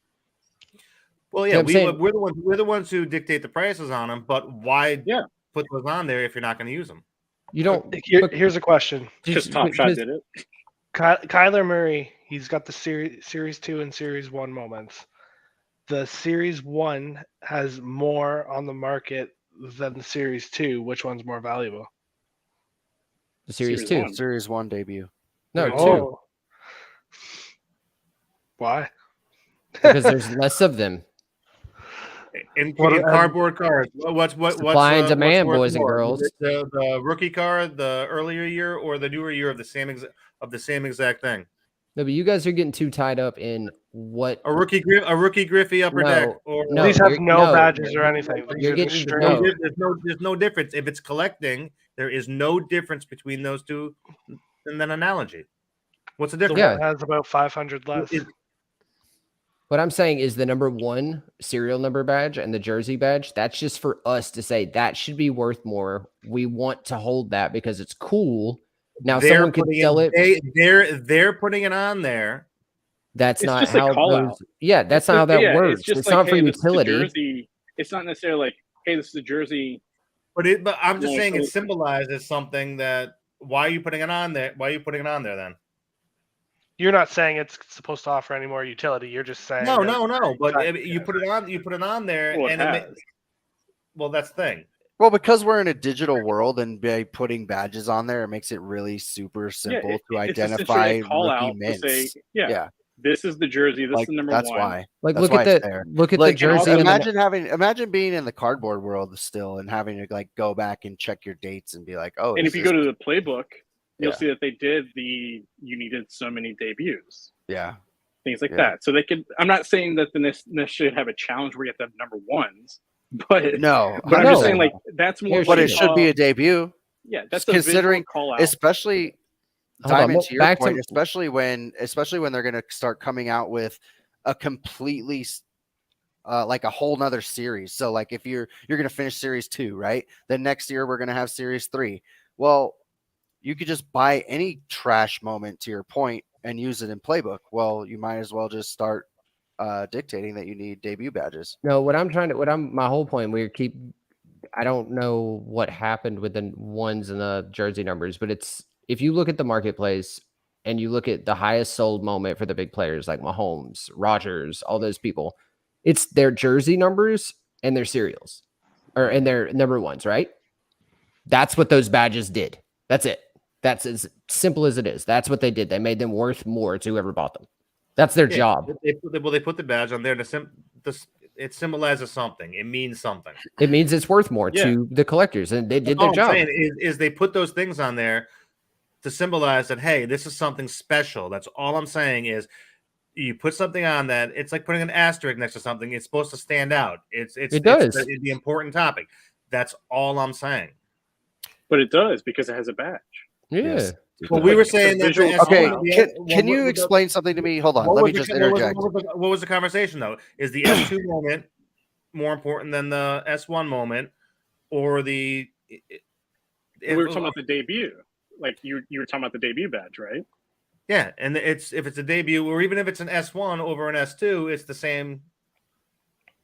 Well, yeah, we're the ones who dictate the prices on them. But why? Yeah. put those on there if you're not going to use them? You don't. Here's a question. Because Top Shot did it. Kyler Murray, he's got the series 2 and series 1 moments. The series 1 has more on the market than the series 2. Which one's more valuable? The series Series 2. one. Series 1 debut. No, 2. Oh. Why? Because there's less of them. In What- cardboard cards, what's Supply and demand, worth boys and more? girls. The rookie card, the earlier year, or the newer year of the same exact thing? No, but you guys are getting too tied up in what. A rookie Griffey upper No, deck, or no, These have you're- no no, badges or anything. These you're are getting- just no. straight. there's no difference. If it's collecting, there is no difference between those two. And then analogy, what's the The difference? Yeah. one has about 500 less. What I'm saying is the number 1 serial number badge and the jersey badge, that's just for us to say that should be worth more. We want to hold that because it's cool. Now They're someone could putting sell it. They're putting it on there. That's It's not just a how call those. out. Yeah, that's not how that works. It's just It's like, not for hey, this is the utility. jersey. It's not necessarily like, hey, this is a jersey. But I'm just Yeah, saying so- it symbolizes something that. Why are you putting it on there? Why are you putting it on there then? You're not saying it's supposed to offer any more utility. You're just saying No. that- But Right. you put it on there, Well, it and has. well, that's the thing. Well, because we're in a digital world and by putting badges on there, it makes it really super simple to it's identify essentially a call rookie out to mints. say, yeah, Yeah. this is the jersey. This Like, is the number that's 1. why. Like That's look why at it's that. there. Look at Like, the jersey. and and the- imagine being in the cardboard world still and having to like go back and check your dates and be like, oh, And is if you this- go to the playbook, you'll Yeah. see that they did you needed so many debuts, yeah, things like Yeah. that. So they could. I'm not saying that the NIST should have a challenge where you have to have number 1s, but no, but I'm No. just saying like that's more. Here's but the it thing. should be a debut, Yeah, that's a considering- visual call out. especially. Hold on, Diamond, well, to your back to- point, especially when they're going to start coming out with a completely like a whole nother series. So like if you're going to finish series 2, right? Then next year we're going to have series 3. Well, you could just buy any trash moment, to your point, and use it in playbook. Well, you might as well just start dictating that you need debut badges. No, my whole point, I don't know what happened with the 1s and the jersey numbers, but if you look at the marketplace and you look at the highest sold moment for the big players like Mahomes, Rodgers, all those people, it's their jersey numbers and their serials and their number 1s, right? That's what those badges did. That's it. That's as simple as it is. That's what they did. They made them worth more to whoever bought them. That's their job. They put the badge on there it symbolizes something. It means something. It means it's worth more Yeah. to the collectors, and they did All their I'm job. saying is they put those things on there to symbolize that, hey, this is something special. That's all I'm saying is you put something on that. It's like putting an asterisk next to something. It's supposed to stand out. It's It does. the important topic. That's all I'm saying. But it does because it has a badge. Yeah. Yes. Well, we were It's a saying that visual Okay, call out. can you explain something to me? Hold on, let me just interject. What was the conversation though? Is the S2 moment more important than the S1 moment, or the? We were talking about the debut. Like you were talking about the debut badge, right? Yeah, and if it's a debut, or even if it's an S1 over an S2, it's the same.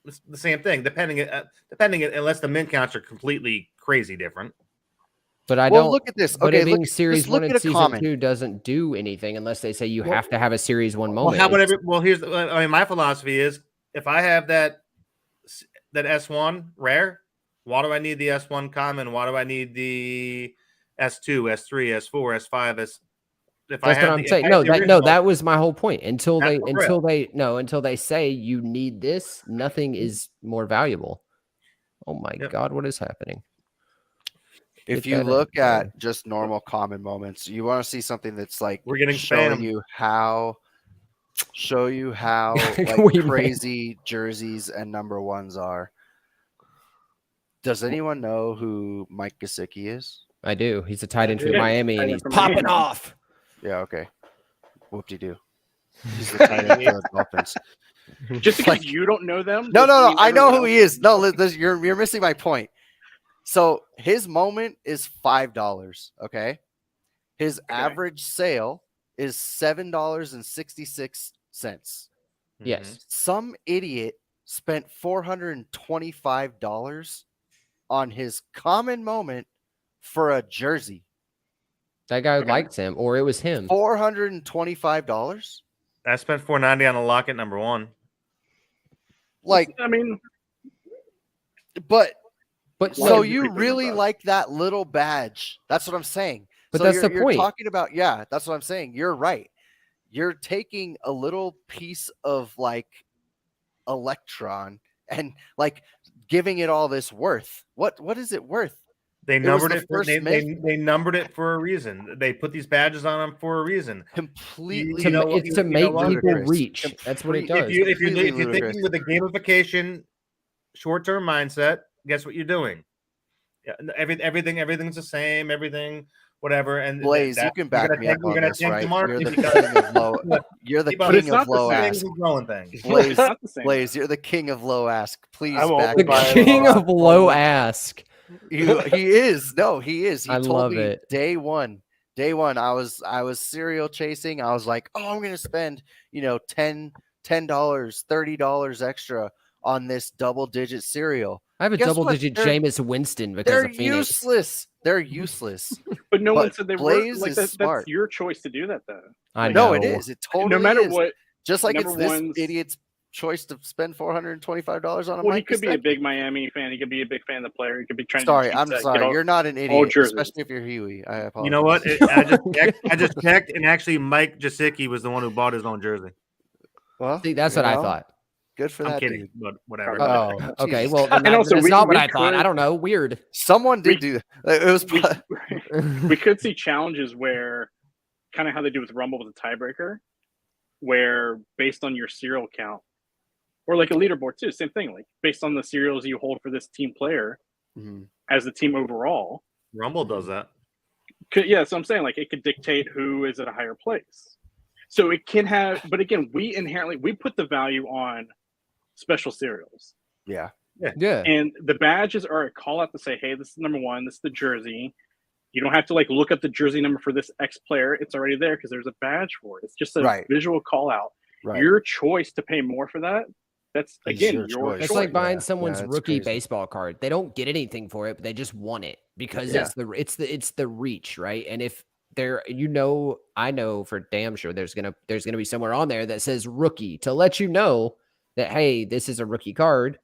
It's the same thing, depending unless the mint counts are completely crazy different. But I Well, don't look at this. But Okay, I think look, Series just look 1 at and a Season comment. 2 doesn't do anything unless they say you Well- have to have a Series 1 Well, moment. how about here's my philosophy is if I have that S1 rare, why do I need the S1 common? Why do I need the S2, S3, S4, S5? If I That's have what I'm the- saying. if I No, have the original, that was my whole point. Until That's until they say you need this, nothing is more valuable. Oh my Yep. God, what is happening? If Get you that look out. at just normal common moments, you want to see something that's like We're getting showing spam. you how like We may. crazy jerseys and number 1s are. Does anyone know who Mike Gesicki is? I do. He's a tight end for Yeah, Miami, tight and end he's for popping Miami. off. Yeah, okay. Whoop-de-doo. He's the tight end for the Dolphins. Just because Like- you don't know them. No, doesn't no, no. mean I know everyone who he else is. No, you're missing my point. So his moment is $5. Okay. His average sale is $7.66. Yes. Some idiot spent $425 on his common moment for a jersey. That guy Okay. liked him, or it was him. $425. I spent $490 on a locket number 1. Like, I mean, but But so Like, you pretty really much. like that little badge? That's what I'm saying. But So that's the you're point. talking about, yeah, that's what I'm saying. You're right. You're taking a little piece of like electron and like giving it all this worth. What is it worth? They was numbered the it. For, first they myth. numbered it for a reason. They put these badges on them for a reason. Completely, You know what- it's to you know make what? people ludicrous. reach. That's what it Complete- does. If you're Completely thinking with a gamification, short-term mindset, guess what you're doing? Yeah, everything's the same. Everything, whatever. And Blaze, you can back me up you're on gonna this, tank right? the market You're the because king of low. You're the keep on But it's king of not the low same. things ask. and growing things. Blaze, It's not the same. Blaze, you're the king of low ask. Please I'm back only The me up. buying king low of low ask. He is. No, he is. He I told love me it. day one. Day one, I was serial chasing. I was like, oh, I'm gonna spend, $10, $30 extra on this double digit cereal. I have a Guess what? double-digit They're- Jameis Winston because They're of Phoenix. useless. They're useless. But no one But said they were Blaze like is that. smart. That's your choice to do that, though. I Like, know. No, it is. It totally no matter is. what. Just like number it's this one's- idiot's choice to spend $425 on a Well, he Mike could be a Gesicki. big Miami fan. He could be a big fan of the player. He could be trying Sorry, to. I'm sorry. You're not an idiot, jerseys. especially if you're Huey. I apologize. You know what? I just checked, and actually, Mike Gesicki was the one who bought his own jersey. Well, See, that's what I thought. Good for I'm that kidding, dude. but whatever. Oh, Okay. Jesus Well, then And also, that's we- not what we I thought. I could- don't know. Weird. Someone did We- do that. It was we could see challenges where, kind of how they do with Rumble with a tiebreaker, where based on your serial count, or like a leaderboard too, same thing. Like based on the serials you hold for this team player Mhm. as the team overall. Rumble does that. Yeah, so I'm saying like it could dictate who is at a higher place. So it can have, but again, we put the value on special serials. Yeah. Yeah. And the badges are a call out to say, hey, this is number one, this is the jersey. You don't have to like look up the jersey number for this X player. It's already there because there's a badge for it. It's just a Right. visual call out. Right. Your choice to pay more for that. That's It's again your your choice. choice. It's like buying Yeah, someone's yeah, it's rookie crazy. baseball card. They don't get anything for it, but they just want it because Yeah. it's the reach, right? And if there, I know for damn sure there's gonna be somewhere on there that says rookie to let you know that hey, this is a rookie card.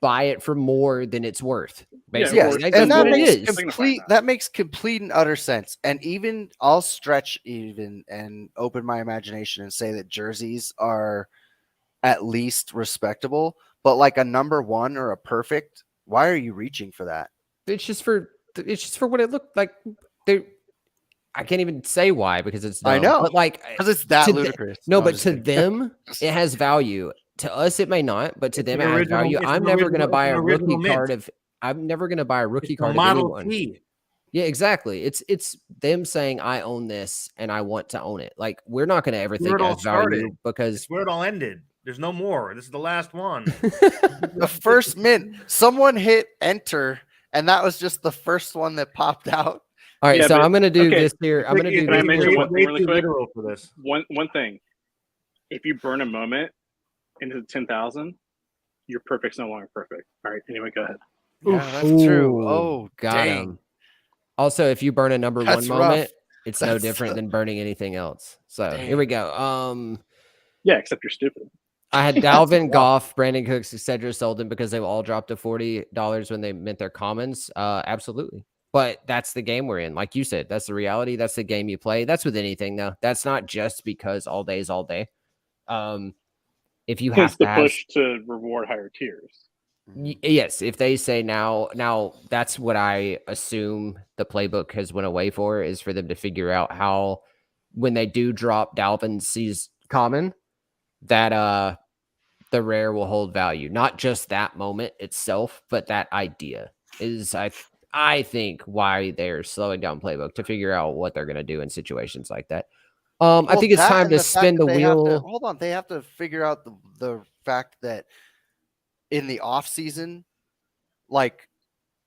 Buy it for more than it's worth. Basically, Yes, or that's and that what it makes is. complete that makes complete and utter sense. And even I'll stretch even and open my imagination and say that jerseys are at least respectable, but like a number one or a perfect, why are you reaching for that? It's just for what it looked like. I can't even say why because it's dumb. I know. but like Because it's that to the- ludicrous. no, I'm but just to kidding. them it has value. To us, it may not, but to It's them, an it has original- value. it's I'm an never going to original- buy it's a an rookie original mint. card of. I'm never going to buy a rookie It's card the of Model anyone. T. Yeah, exactly. It's them saying I own this and I want to own it. Like we're not going to ever Where think it all as value started. because It's where it all ended. There's no more. This is the last one. The first mint, someone hit enter, and that was just the first one that popped out. all right. Yeah, so but- I'm going to do okay, this here. I'm going to do Can I this. mention here. one thing Way really too quick? literal for this. One thing. If you burn a moment into the 10,000, your perfect's no longer perfect. All right. Anyway, go ahead. Yeah, that's true. Ooh, Oh, got dang. him. Also, if you burn a number That's one rough. moment, it's no That's- different than burning anything else. So here we go. Yeah, except you're stupid. I had That's Dalvin, rough. Goff, Brandon Cooks, Cedric Sullivan because they all dropped to $40 when they mint their commons. Absolutely. But that's the game we're in. Like you said, that's the reality. That's the game you play. That's with anything, though. That's not just because all day is all day. If you Hence have the to have, push to reward higher tiers. yes, if they say now that's what I assume the playbook has went away for is for them to figure out how when they do drop Dalvin sees common that the rare will hold value. Not just that moment itself, but that idea is I think why they're slowing down playbook to figure out what they're gonna do in situations like that. I Well, think it's that time and to the fact spin that the they have to- wheel. hold on, they have to figure out the fact that in the off season, like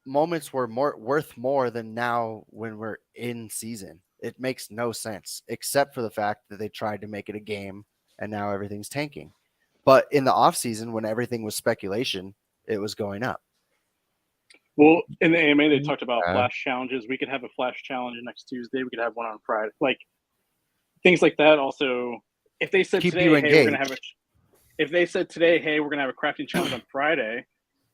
moments were worth more than now when we're in season. It makes no sense, except for the fact that they tried to make it a game and now everything's tanking. But in the off season, when everything was speculation, it was going up. Well, in the AMA, they talked about Yeah. flash challenges. We could have a flash challenge next Tuesday. We could have one on Friday. Like things like that. Also, if they said Keep today, you hey, we're gonna have a, engaged. if they said today, hey, we're gonna have a crafting challenge on Friday,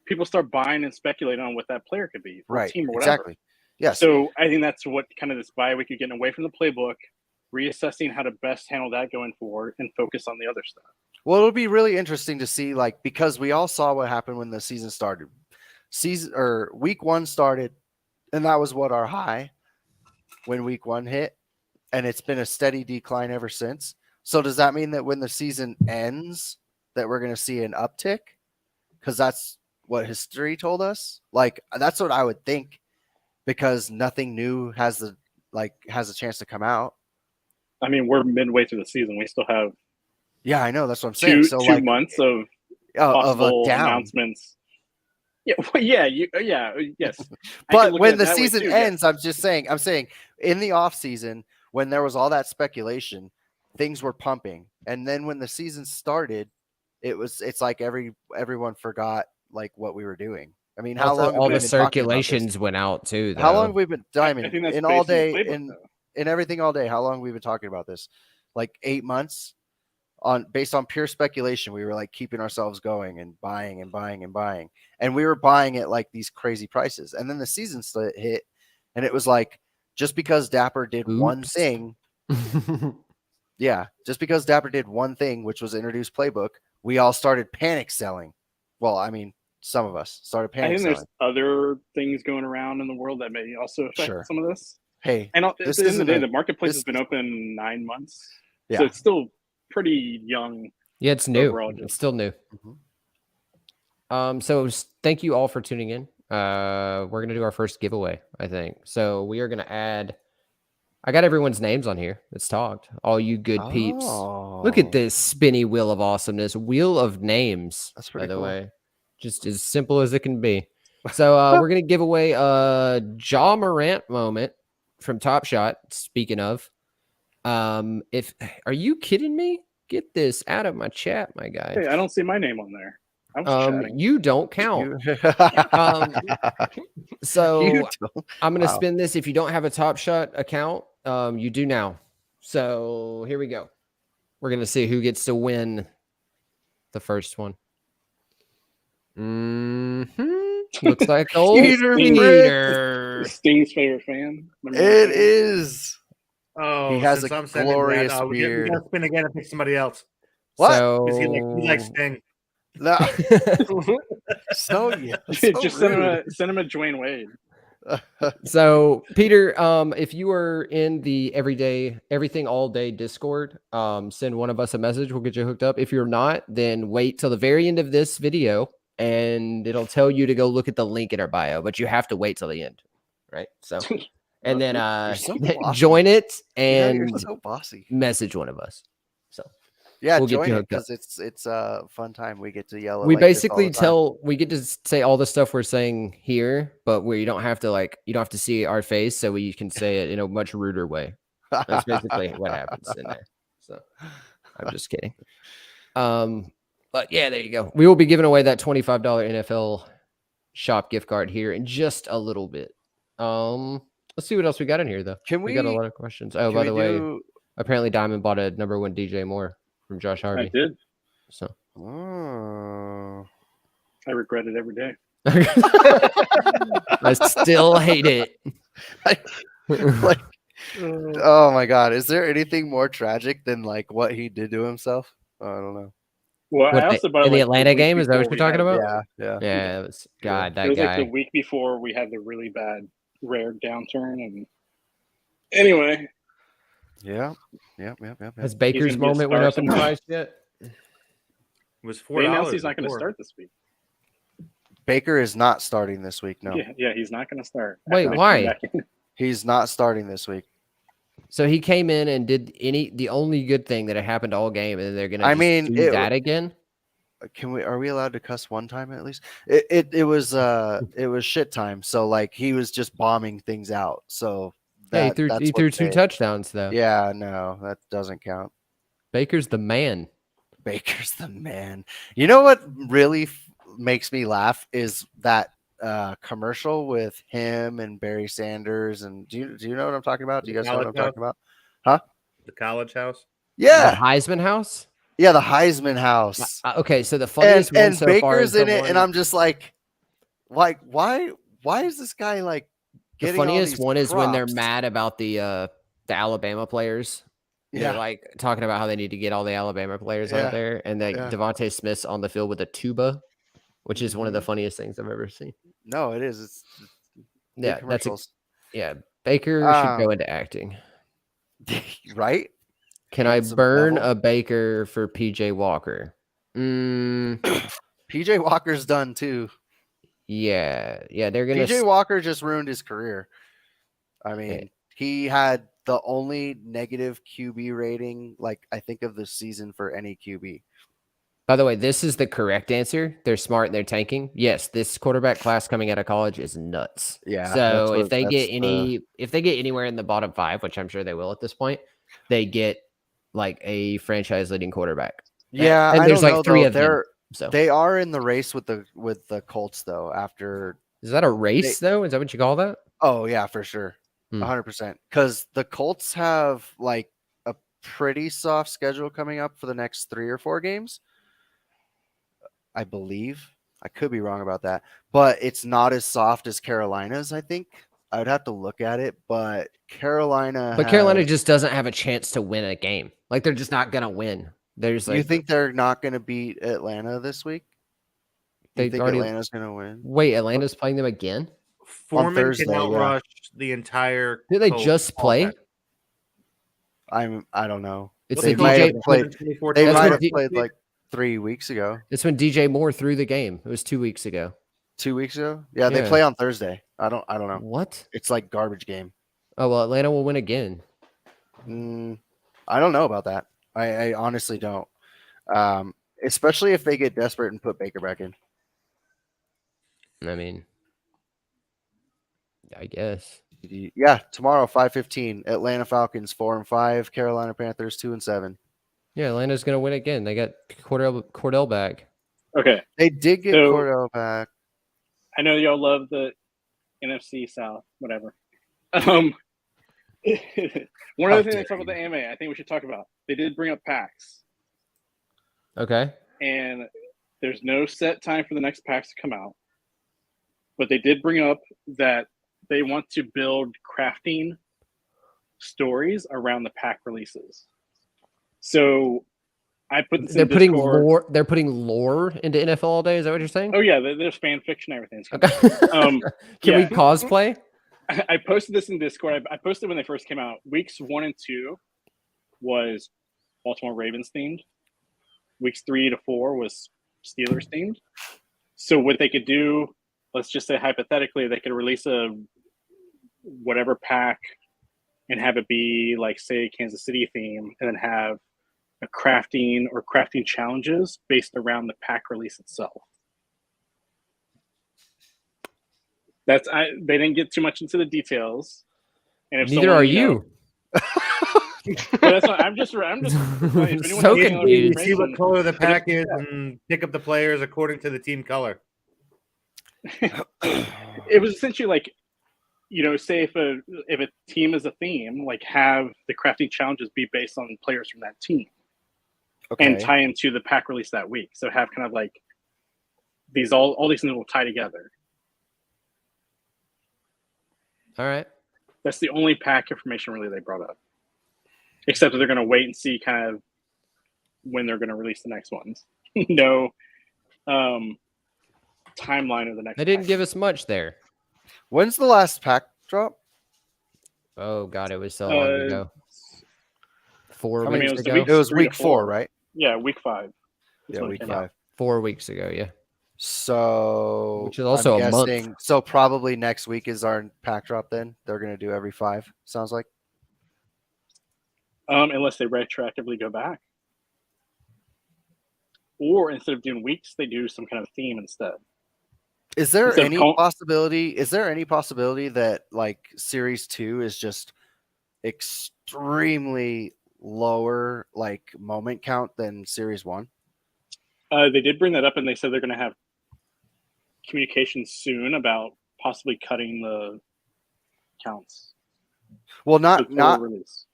people start buying and speculating on what that player could be for a Right. team or whatever. Exactly. Yes. So I think that's what kind of this bye week, you're getting away from the playbook, reassessing how to best handle that going forward, and focus on the other stuff. Well, it'll be really interesting to see, like, because we all saw what happened when the season started. Week 1 started, and that was what our high when week 1 hit, and it's been a steady decline ever since. So does that mean that when the season ends, that we're going to see an uptick? Because that's what history told us. Like, that's what I would think, because nothing new has a chance to come out. I mean, we're midway through the season. We still have Yeah, I know. That's what I'm saying. So two like months of of a possible down. announcements. Yeah, well, yes. I can But look at when it the that way season too, ends, I'm saying in the off season, when there was all that speculation, things were pumping. And then when the season started, it's like everyone forgot like what we were doing. I mean, how Also, long have all we the been talking about this? circulations went out too. Though. How long have we been I Diamond think that's in all based on the day playbook, though. in everything all day? How long have we been talking about this? Like 8 months based on pure speculation. We were like keeping ourselves going and buying and buying and buying. And we were buying at like these crazy prices. And then the season hit, and it was like, just because Dapper did one Oops. thing, just because Dapper did one thing, which was introduce playbook, we all started panic selling. Well, I mean, some of us started I panic think there's selling. other things going around in the world that may also affect Sure. some of this. Hey, And at the this end of the isn't day, a- the marketplace this has been is- open 9 months, Yeah. so it's still pretty young. Yeah, it's new. Overall, It's just- still new. Mhm. So thank you all for tuning in. We're gonna do our first giveaway, I think. So we are gonna add. I got everyone's names on here. It's talked. All you good peeps. Look Oh. at this spinny wheel of awesomeness. Wheel of names. That's by pretty the cool. way, just as simple as it can be. So we're gonna give away a Ja Morant moment from Top Shot. Speaking of, if are you kidding me? Get this out of my chat, my guy. Hey, I don't see my name on there. I was chatting. You don't count. So You don't. I'm gonna Wow. spin this. If you don't have a Top Shot account, you do now. So here we go. We're gonna see who gets to win the first one. Looks like old Peter Peter. Sting's favorite fan. Remember It that? is. Oh, He has since a I'm sending glorious that, we beard. gotta spin again and pick somebody else. What? So Because he likes Sting. No. So yeah. Just send him a Dwayne Wade. So Peter, if you are in the everything all day Discord, send one of us a message. We'll get you hooked up. If you're not, then wait till the very end of this video, and it'll tell you to go look at the link in our bio. But you have to wait till the end, right? So, and then You're so bossy. join it Yeah, you're and so bossy. message one of us. So Yeah, we'll get join you it hooked up. because it's a fun time. We get to yell. We like this all basically the time. we get to say all the stuff we're saying here, but where you don't have to see our face, so we can say it in a much ruder way. That's basically what happens in there. So I'm just kidding. But yeah, there you go. We will be giving away that $25 NFL shop gift card here in just a little bit. Let's see what else we got in here though. Can We got a we- lot of questions. Oh, Can by we the way, do- apparently Diamond bought a #1 DJ Moore from Josh I Harvey. did. So Oh. I regret it every day. I still hate it. Like, oh my God! Is there anything more tragic than like what he did to himself? I don't know. Well, What, I also bought it, in the like, Atlanta week game? Is that what before you're we talking had- about? Yeah. Yeah, it was, God, It that was guy. like the week before we had the really bad rare downturn, and anyway, Yep. Has Baker's gonna be a moment went star up in somewhere. price yet? It was $4. they announced he's not going to before. start this week. Baker is not starting this week. No, Yeah, he's not going to start. Wait, After they why? come back in. he's not starting this week. So he came in and did the only good thing that had happened all game, and they're gonna I just mean, do that again. Are we allowed to cuss one time at least? It was shit time. So like he was just bombing things out. So Yeah, that's he what threw two they- touchdowns though. Yeah, no, that doesn't count. Baker's the man. Baker's the man. You know what really makes me laugh is that commercial with him and Barry Sanders. And do you know what I'm talking about? Do you The guys know what I'm college talking about? Huh? The college house. The Yeah, Heisman House. yeah, the Heisman House. Okay, so the funniest one And so far is Baker's in the it, one. and I'm just like why is this guy like The getting all funniest these one is when they're props? mad about the Alabama players. They're Yeah, like talking about how they need to get all the Alabama players Yeah, out there, and that yeah. Devontae Smith's on the field with a tuba, which is one of the Mhm. funniest things I've ever seen. No, it is. It's big Yeah, commercials. Baker should go Um, into acting. right? Can Handsome I burn devil. a Baker for PJ Walker? PJ Walker's done too. Yeah, they're gonna. PJ Walker just ruined his career. I mean, he had the only negative QB rating, like I think, of the season for any QB. By the way, this is the correct answer. They're smart and they're tanking. Yes, this quarterback class coming out of college is nuts. Yeah, So that's if they get the if they get anywhere in the bottom 5, which I'm sure they will at this point, they get like a franchise leading quarterback. yeah. And I there's don't like know 3 though. of them. So They are in the race with the Colts though. After is that a race though? Is that what you call that? oh yeah, for sure, 100%. Because the Colts have like a pretty soft schedule coming up for the next 3 or 4 games. I believe. I could be wrong about that, but it's not as soft as Carolina's. I think I would have to look at it, but Carolina. But Carolina just doesn't have a chance to win a game. Like they're just not gonna win. There's You like think they're not going to beat Atlanta this week? You they think already Atlanta's going to win wait. Atlanta's playing them again. Foreman Thursday, can yeah. outrush the entire. Did they Colts just play? offense. I don't know. It's They the might DJ. have played. 24 They That's might what have D- played like 3 weeks ago, It's when DJ Moore threw the game. It was 2 weeks ago. 2 weeks ago. Yeah, they Yeah. play on Thursday. I don't know. What? It's like garbage game. Oh well, Atlanta will win again. I don't know about that. I honestly don't. Especially if they get desperate and put Baker back in. I mean, I guess. Yeah, tomorrow 5:15. Atlanta Falcons 4-5. Carolina Panthers 2-7. Yeah, Atlanta's gonna win again. They got Cordell back. Okay, They did get So- Cordell back. I know y'all love the NFC South, whatever. One How other thing dare they talk about the AMA, I think we should talk about. They did bring up PAX, Okay. and there's no set time for the next PAX to come out. But they did bring up that they want to build crafting stories around the pack releases. So I put this They're in putting Discord. lore. They're putting lore into NFL all day. Is that what you're saying? Oh yeah, there's fan fiction and everything. Okay. Can we yeah. cosplay? I posted this in Discord. I posted when they first came out. Weeks 1 and 2 was Baltimore Ravens themed. Weeks 3 to 4 was Steelers themed. So what they could do, let's just say hypothetically, they could release a whatever pack and have it be like, say, Kansas City theme, and then have a crafting or crafting challenges based around the pack release itself. They didn't get too much into the details. And if Neither are you. But that's not, I'm just. If anyone So has any other confused. You see what information- color the pack is and pick up the players according to the team color. It was essentially like, say if a team is a theme, like have the crafting challenges be based on players from that team and tie into the pack release that week. So have kind of like these all these things will tie together. All right. That's the only pack information really they brought up, except that they're going to wait and see kind of when they're going to release the next ones. No timeline of the next. They didn't pack. give us much there. When's the last pack drop? Oh God, it was so long ago. 4 I mean, weeks it was the ago. week- It was 3 to week 4, 4. right? Yeah, week 5. That's Yeah, when it week came out. 5. 4 weeks ago. Yeah. So, Which is also I'm a month. guessing- So probably next week is our pack drop. Then they're going to do every 5. Sounds like. Unless they retroactively go back, or instead of doing weeks, they do some kind of theme instead. Is there Instead of any possibility? Is there any possibility that like Series 2 is just extremely lower like moment count than Series 1? They did bring that up, and they said they're going to have communication soon about possibly cutting the counts. Well, So not total not. release.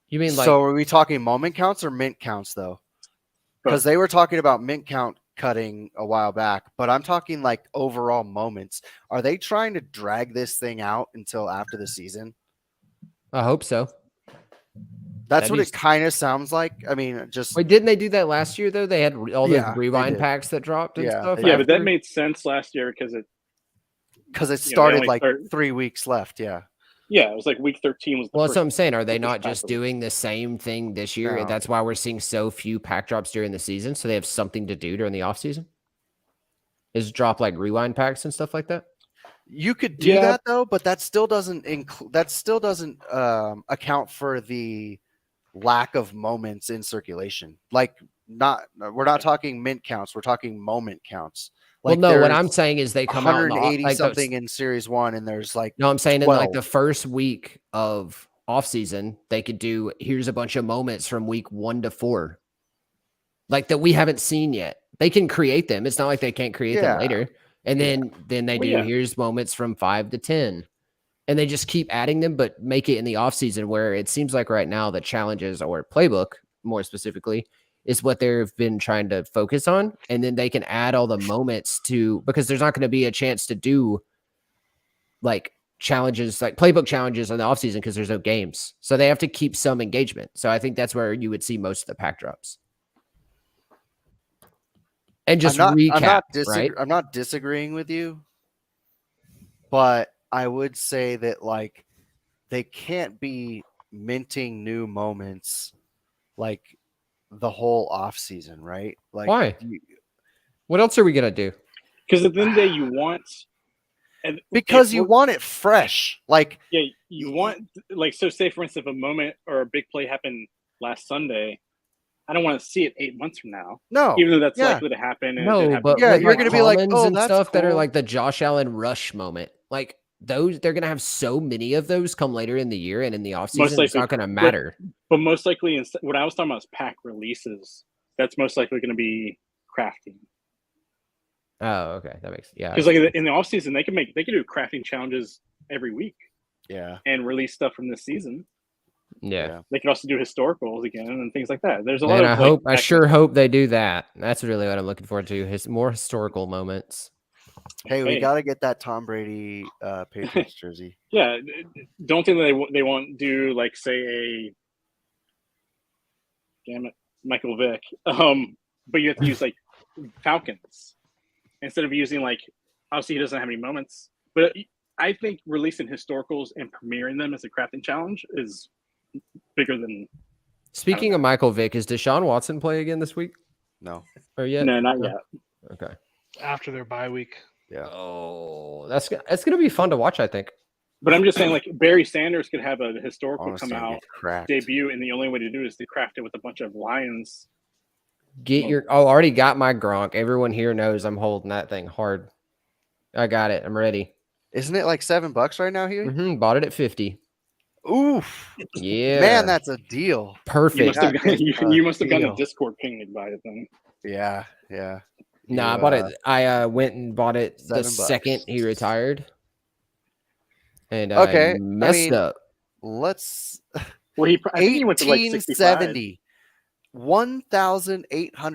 You mean like So are we talking moment counts or mint counts though? Because Both. they were talking about mint count cutting a while back, but I'm talking like overall moments. Are they trying to drag this thing out until after the season? I hope so. That's That'd what be it kind of sounds like. I mean, just Wait, didn't they do that last year though? They had all those Yeah, they rewind did. packs that dropped and Yeah, stuff. they Yeah, but that after? made sense last year because it because it they started only like start- 3 weeks left. Yeah. it was like week 13 was the Well, first. that's what I'm saying. Are they first not pack just release. doing the same thing this year? No. And that's why we're seeing so few pack drops during the season. So they have something to do during the off season. Is drop like rewind packs and stuff like that? You could do Yeah. that though, but that still doesn't include. That still doesn't account for the lack of moments in circulation. Like, we're not talking mint counts. We're talking moment counts. Well, Like, no, what there's I'm saying is they come out in the 180 like those, something in series 1, and there's like no, I'm saying in like 12. the first week of off season, they could do here's a bunch of moments from week 1 to 4. Like that we haven't seen yet. They can create them. It's not like they can't create them Yeah. later. And then they Well, do yeah. here's moments from 5 to 10. And they just keep adding them, but make it in the off season where it seems like right now the challenges or playbook, more specifically, is what they've been trying to focus on. And then they can add all the moments to because there's not going to be a chance to do like challenges, like playbook challenges in the off season because there's no games. So they have to keep some engagement. So I think that's where you would see most of the pack drops. And just recap, right? I'm not disagreeing with you, but I would say that like they can't be minting new moments like the whole off season, right? Like, Why? What else are we gonna do? Because at the end of the day, you want and because if you we're- want it fresh. Like, yeah, you want like so. Say for instance, if a moment or a big play happened last Sunday, I don't want to see it 8 months from now, no, even though that's yeah. likely to happen. And it did No, happen. but Yeah, with, you're like, gonna be like, commons "Oh, and that's stuff that are cool." like the Josh Allen rush moment. Like those, they're gonna have so many of those come later in the year and in the off Most season. It's likely, not gonna matter. But most likely, what I was talking about is pack releases. That's most likely going to be crafting. Oh, okay, that makes Because like in the off season, they can do crafting challenges every week Yeah. and release stuff from this season. yeah. They can also do historicals again and things like that. There's a lot And of I sure hope they do that. That's really what I'm looking forward to. His more historical moments. Hey, we Hey. got to get that Tom Brady Patriots jersey. Yeah, don't think that they won't do like say a damn it Michael Vick, but you have to use like Falcons instead of using like obviously he doesn't have any moments, but I think releasing historicals and premiering them as a crafting challenge is bigger than Speaking of Michael Vick, is Deshaun Watson play again this week No. or yet? no, not yet. Okay. After their bye week. Yeah. Oh, that's gonna be fun to watch. I think. But I'm just saying, like Barry Sanders could have a historical Honestly, come I out get cracked. debut, and the only way to do it is to craft it with a bunch of lions. Get your already got my Gronk. Everyone here knows I'm holding that thing hard. I got it. I'm ready. Isn't it like $7 right now, Huey? Bought it at 50. Oof. Yeah. Man, that's a deal. You perfect. must have That is you must have gotten a deal. Discord ping to buy it then. Yeah. Yeah. Nah, I You, bought it. I went and bought it the $7. second he retired. And Okay, I I messed mean, up. Let's Well, I think he went to like 65.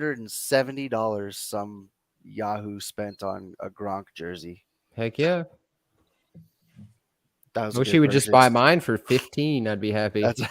$1,870 some Yahoo spent on a Gronk jersey. Heck yeah. That was I a wish good he would just buy purchase. mine for 15. I'd be happy. That's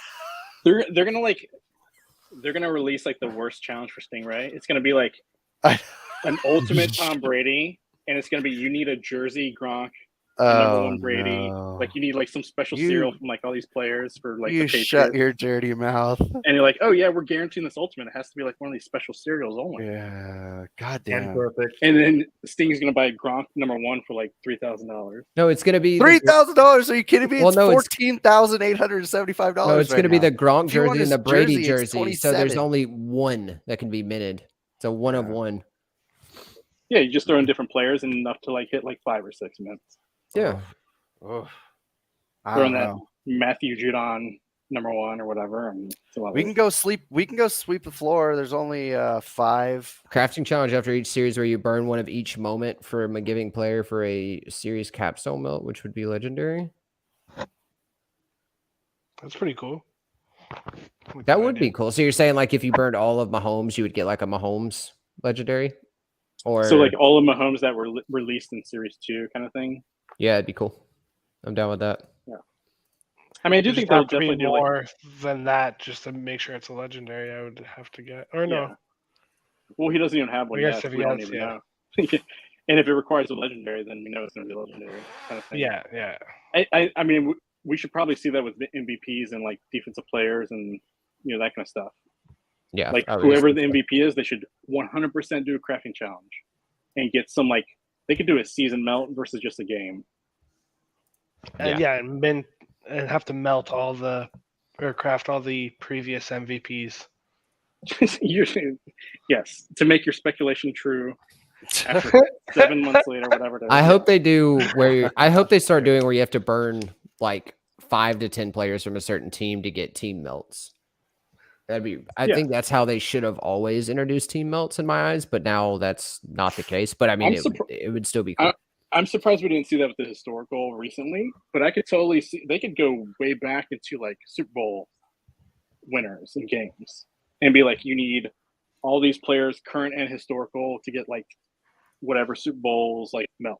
They're gonna release like the worst challenge for Stingray. It's gonna be like an ultimate Tom Brady, and it's gonna be you need a jersey Gronk, and number one Brady. no. Like you need like some special You- cereal from like all these players for like you the Patriots. shut your dirty mouth. And you're like, oh yeah, we're guaranteeing this ultimate. It has to be like one of these special cereals only. Yeah. God And damn. perfect. And then Sting's gonna buy Gronk number one for like $3,000. No, it's gonna be the $3,000? Are you kidding me? Well, It's no, it's- $14,875. No, it's going to be the Gronk If you want jersey and the his Brady jersey, it's jersey. So there's 27. only one that can be minted. It's a one of Yeah. one. Yeah, you just throw in different players and enough to like hit like 5 or 6 minutes. Yeah. Oh, I Throw don't in that know. Matthew Judon number one or whatever. And We can go sleep. We can go sweep the floor. There's only 5. Crafting challenge after each series where you burn one of each moment from a giving player for a series capstone melt, which would be legendary. That's pretty cool. Like That would be cool. So you're saying like if you burned all of Mahomes, you would get like a Mahomes legendary? Or So like all of Mahomes that were released in Series 2 kind of thing. yeah, it'd be cool. I'm down with that. I mean, I do There's think they'll have to be definitely do like more than that just to make sure it's a legendary. I would have to get, or no? Yeah. Well, he doesn't even have one I yet. guess So if we he don't has, even yeah. know. And if it requires a legendary, then we know it's going to be legendary kind of thing. Yeah. I mean, we should probably see that with the MVPs and like defensive players and that kind of stuff. Yeah. Like I would whoever just- the MVP is, they should 100% do a crafting challenge and get some like they could do a season melt versus just a game. And and have to melt all the or craft all the previous MVPs. Usually, yes, to make your speculation true. After 7 months later, whatever it is. I hope they do I hope they start doing where you have to burn like 5 to 10 players from a certain team to get team melts. I think that's how they should have always introduced team melts in my eyes, but now that's not the case. But I mean, it would still be cool. I'm surprised we didn't see that with the historical recently, but I could totally see they could go way back into like Super Bowl winners and games and be like, you need all these players, current and historical, to get like whatever Super Bowls like melt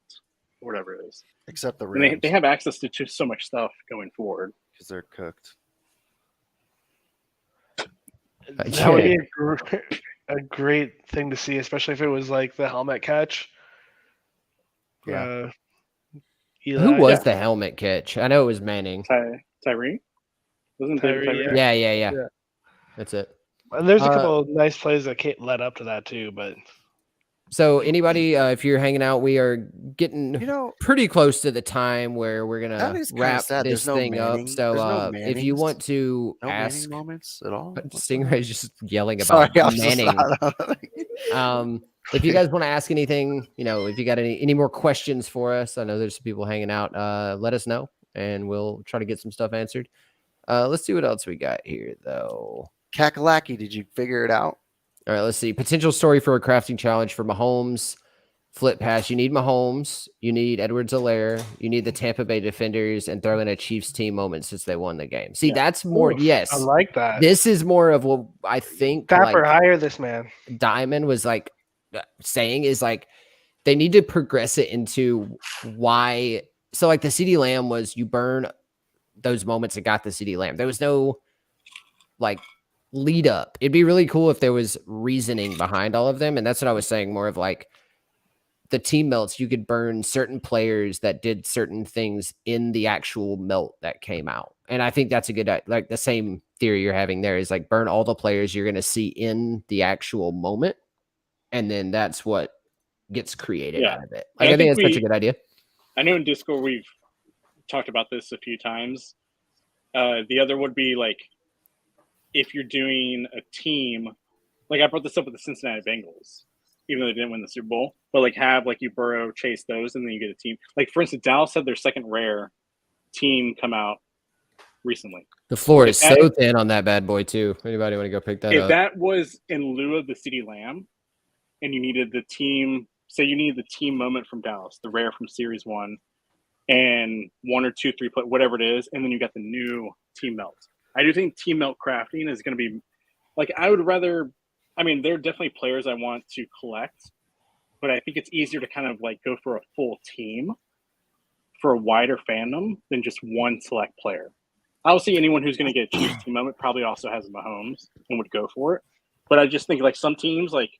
or whatever it is. Except the And Rams. they have access to just so much stuff going forward. Because they're cooked. That would be a great thing to see, especially if it was like the helmet catch. Yeah. Eli, Who was the helmet catch? I know it was Manning. Tyree? Wasn't David Tyree, Tyree? Yeah. Yeah. That's it. And there's a couple of nice plays that led up to that too, but So anybody, if you're hanging out, we are getting You know, pretty close to the time where we're that gonna is kinda wrap sad. this There's no thing up. Manning- So there's no if you Mannings. want to no ask, Manning moments at all. Stingray's just yelling Sorry, about I'm just Manning. If you guys want to ask anything, if you got any more questions for us, I know there's some people hanging out. Let us know, and we'll try to get some stuff answered. Let's see what else we got here, though. Kakalaki, did you figure it out? All right, let's see. Potential story for a crafting challenge for Mahomes. Flip pass. You need Mahomes. You need Edwards-Helaire. You need the Tampa Bay Defenders, and throw in a Chiefs team moment since they won the game. See, that's more. Oof, yes, I like that. This is more of what I think. Tap or like, hire this man. Diamond was like saying is like they need to progress it into why. So like the CD Lamb was you burn those moments that got the CD Lamb. There was no like lead up. It'd be really cool if there was reasoning behind all of them, and that's what I was saying. More of like the team melts. You could burn certain players that did certain things in the actual melt that came out, and I think that's a good like the same theory you're having there is like burn all the players you're going to see in the actual moment. And then that's what gets created out of it. Like, I think that's such a good idea. I know in Discord we've talked about this a few times. The other would be like if you're doing a team, like I brought this up with the Cincinnati Bengals, even though they didn't win the Super Bowl, but like have like you Burrow chase those and then you get a team. Like for instance, Dallas had their second rare team come out recently. The floor is so thin on that bad boy too. Anybody want to go pick that up? If that was in lieu of the CeeDee Lamb, and you needed the team, say you needed the team moment from Dallas, the rare from Series 1, and 1 or 2, 3, whatever it is, and then you got the new team melt. I do think team melt crafting is going to be, like, I would rather, I mean, there are definitely players I want to collect, but I think it's easier to kind of, like, go for a full team for a wider fandom than just one select player. Obviously, anyone who's going to get a Chiefs team moment probably also has Mahomes and would go for it. But I just think, like, some teams, like,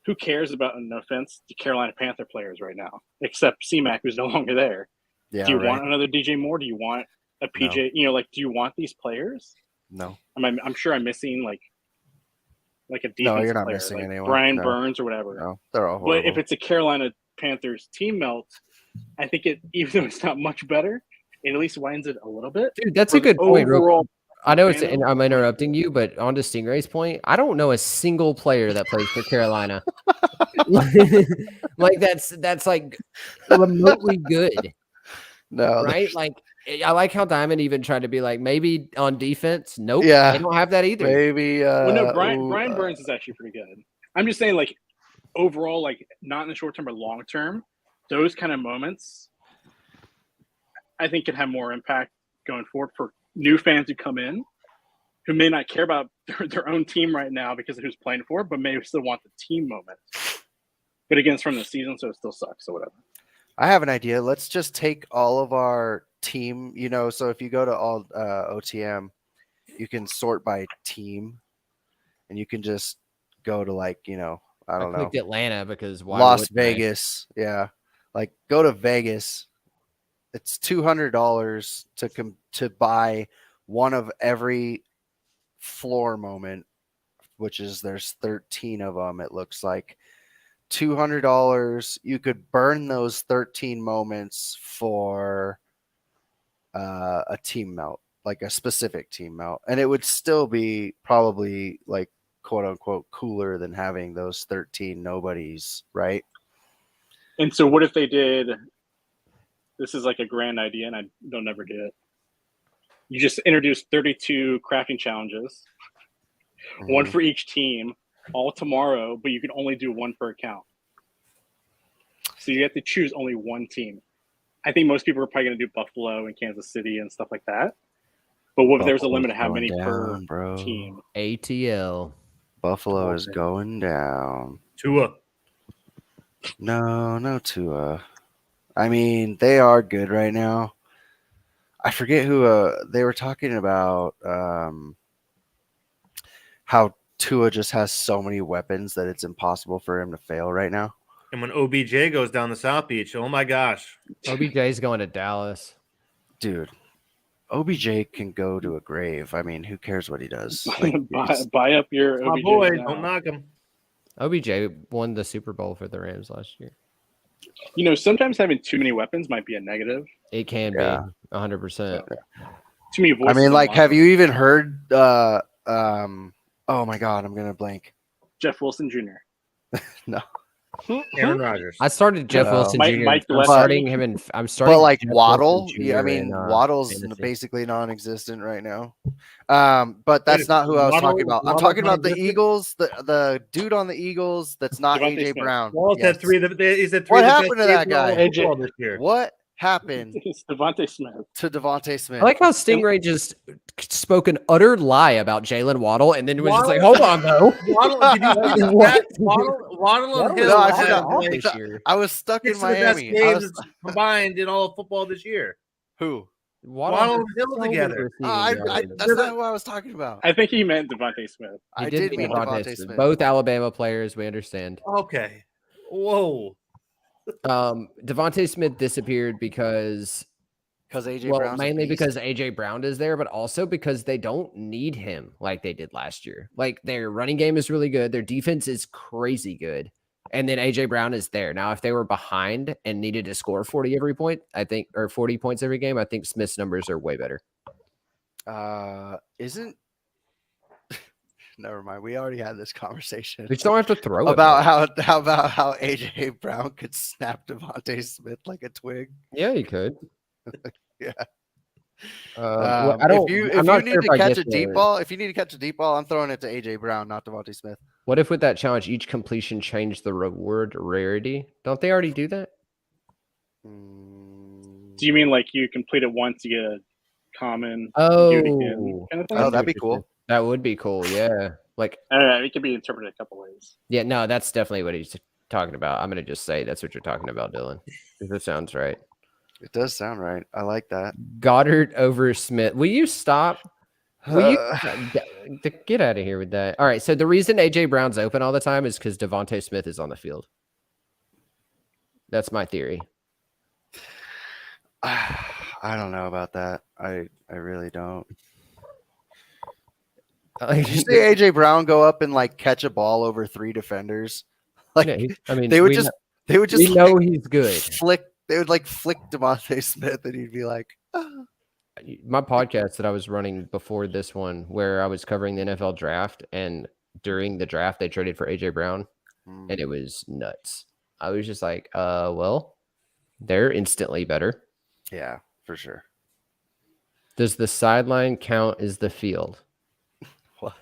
who cares about, no offense, the Carolina Panther players right now, except C-Mac, who's no longer there. Yeah, do you want another DJ Moore? Do you want a PJ? No. Do you want these players? No. I'm sure I'm missing, like a defensive No, you're not player, missing like anyone. Brian No. Burns or whatever. No, they're all horrible. But if it's a Carolina Panthers team melt, I think it, even though it's not much better, it at least winds it a little bit. Dude, that's a good point. Overall, I know and I'm interrupting you, but on to Stingray's point, I don't know a single player that plays for Carolina. like that's like remotely good. No, right? Like I like how Diamond even tried to be like, maybe on defense. Nope. Yeah. They don't have that either. Maybe. Well, no, Brian Burns is actually pretty good. I'm just saying, like, overall, like, not in the short term, but long term, those kind of moments, I think, can have more impact going forward for new fans who come in who may not care about their own team right now because of who's playing for it, but may still want the team moment. But again, it's from the season, so it still sucks or whatever. I have an idea. Let's just take all of our team, so if you go to all OTM, you can sort by team and you can just go to like, I don't know. clicked Atlanta because why Las wouldn't I? Vegas. Yeah. Like go to Vegas. It's $200 to buy one of every floor moment, which is there's 13 of them. It looks like $200. You could burn those 13 moments for a team melt, like a specific team melt, and it would still be probably like quote unquote cooler than having those 13 nobodies, right? And so what if they did, this is like a grand idea and they'll never do it. You just introduce 32 crafting challenges, one for each team, all tomorrow, but you can only do one per account. So you have to choose only one team. I think most people are probably going to do Buffalo and Kansas City and stuff like that. But what if there's a limit of how many per team? ATL. Buffalo is going down. Tua. No Tua. I mean, they are good right now. I forget who they were talking about how Tua just has so many weapons that it's impossible for him to fail right now. And when OBJ goes down the South Beach, oh my gosh. OBJ's going to Dallas. Dude, OBJ can go to a grave. I mean, who cares what he does? Like, buy up your my OBJ boy, now. don't knock him. OBJ won the Super Bowl for the Rams last year. Sometimes having too many weapons might be a negative. It can be 100%. Too many voices. I mean, like, have you even heard? Oh my God, I'm gonna blank. Jeff Wilson Jr. No. Aaron Rodgers. I started Jeff Wilson Mike- Jr. Mike I'm Gillespie. starting him in. I'm starting. But like Jeff Waddle, Wilson yeah, I Jr. mean, in, Waddle's fantasy. basically non-existent right now. But that's not who I was talking about. I'm talking about the Eagles, the dude on the Eagles that's not Devontae AJ Smith. Brown. Wallace Yes. had three. He's had three. What of the happened best to that games in all of guy? football this year. What happened It's Devontae Smith. to Devontae Smith? I like how Stingray just spoke an utter lie about Jalen Waddle, and then was just like, "Hold on, though." Waddle, did you see the What? stats? Waddle and Hill No, I had, forgot. like, this year. I was stuck in six of the best Miami. I games was, combined in all of football this year. who? Waddle had and Hill so many together. receiving yards. That's not who I was talking about. I think he meant Devontae Smith. I He did mean mean Devontae Smith. Both Alabama players, we understand. Okay. Whoa. Devontae Smith disappeared because Because AJ Brown's a mainly beast. because AJ Brown is there, but also because they don't need him like they did last year. Like their running game is really good, their defense is crazy good, and then AJ Brown is there. Now, if they were behind and needed to score 40 every point, I think, or 40 points every game, I think Smith's numbers are way better. Isn't never mind. We already had this conversation We just don't have to throw about it. how AJ Brown could snap Devontae Smith like a twig. Yeah, you could. Yeah. I don't. If I'm you not need sure to if I catch get a deep the- ball, if you need to catch a deep ball, I'm throwing it to AJ Brown, not Devontae Smith. What if with that challenge, each completion changed the reward rarity? Don't they already do that? Do you mean like you complete it once, you get a common, Oh, do it again kind of thing? Oh, that'd be cool. That would be cool. Yeah. Like, I don't know, it could be interpreted a couple ways. yeah, no, that's definitely what he's talking about. I'm going to just say that's what you're talking about, Dylan. If that sounds right. It does sound right. I like that. Goddard over Smith. Will you stop? Will you get out of here with that? All right. So the reason AJ Brown's open all the time is because Devontae Smith is on the field. That's my theory. I don't know about that. I really don't. Like, Did you see AJ Brown go up and like catch a ball over 3 defenders? Like yeah, I mean, they would we just we like, know he's good. flick. They would like flick Devontae Smith, and he'd be like, "Ah." My podcast that I was running before this one, where I was covering the NFL draft, and during the draft they traded for AJ Brown, and it was nuts. I was just like, well, they're instantly better. Yeah, for sure. Does the sideline count as the field? What?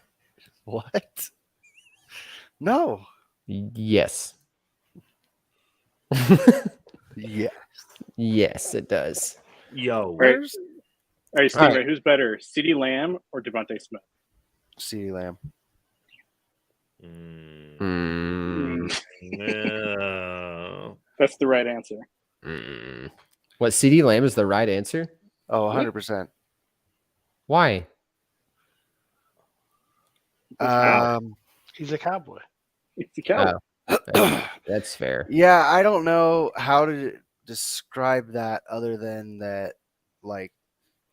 What? No. Yes. Yeah. Yes, it does. Yo, Right. Where's All right, All Stingray, right. who's better, CeeDee Lamb or Devontae Smith? CeeDee Lamb? No. That's the right answer. What, CD Lamb is the right answer? Oh, 100%. Why? He's a cowboy. It's the Cowboys. That's fair. Yeah, I don't know how to describe that other than that, like,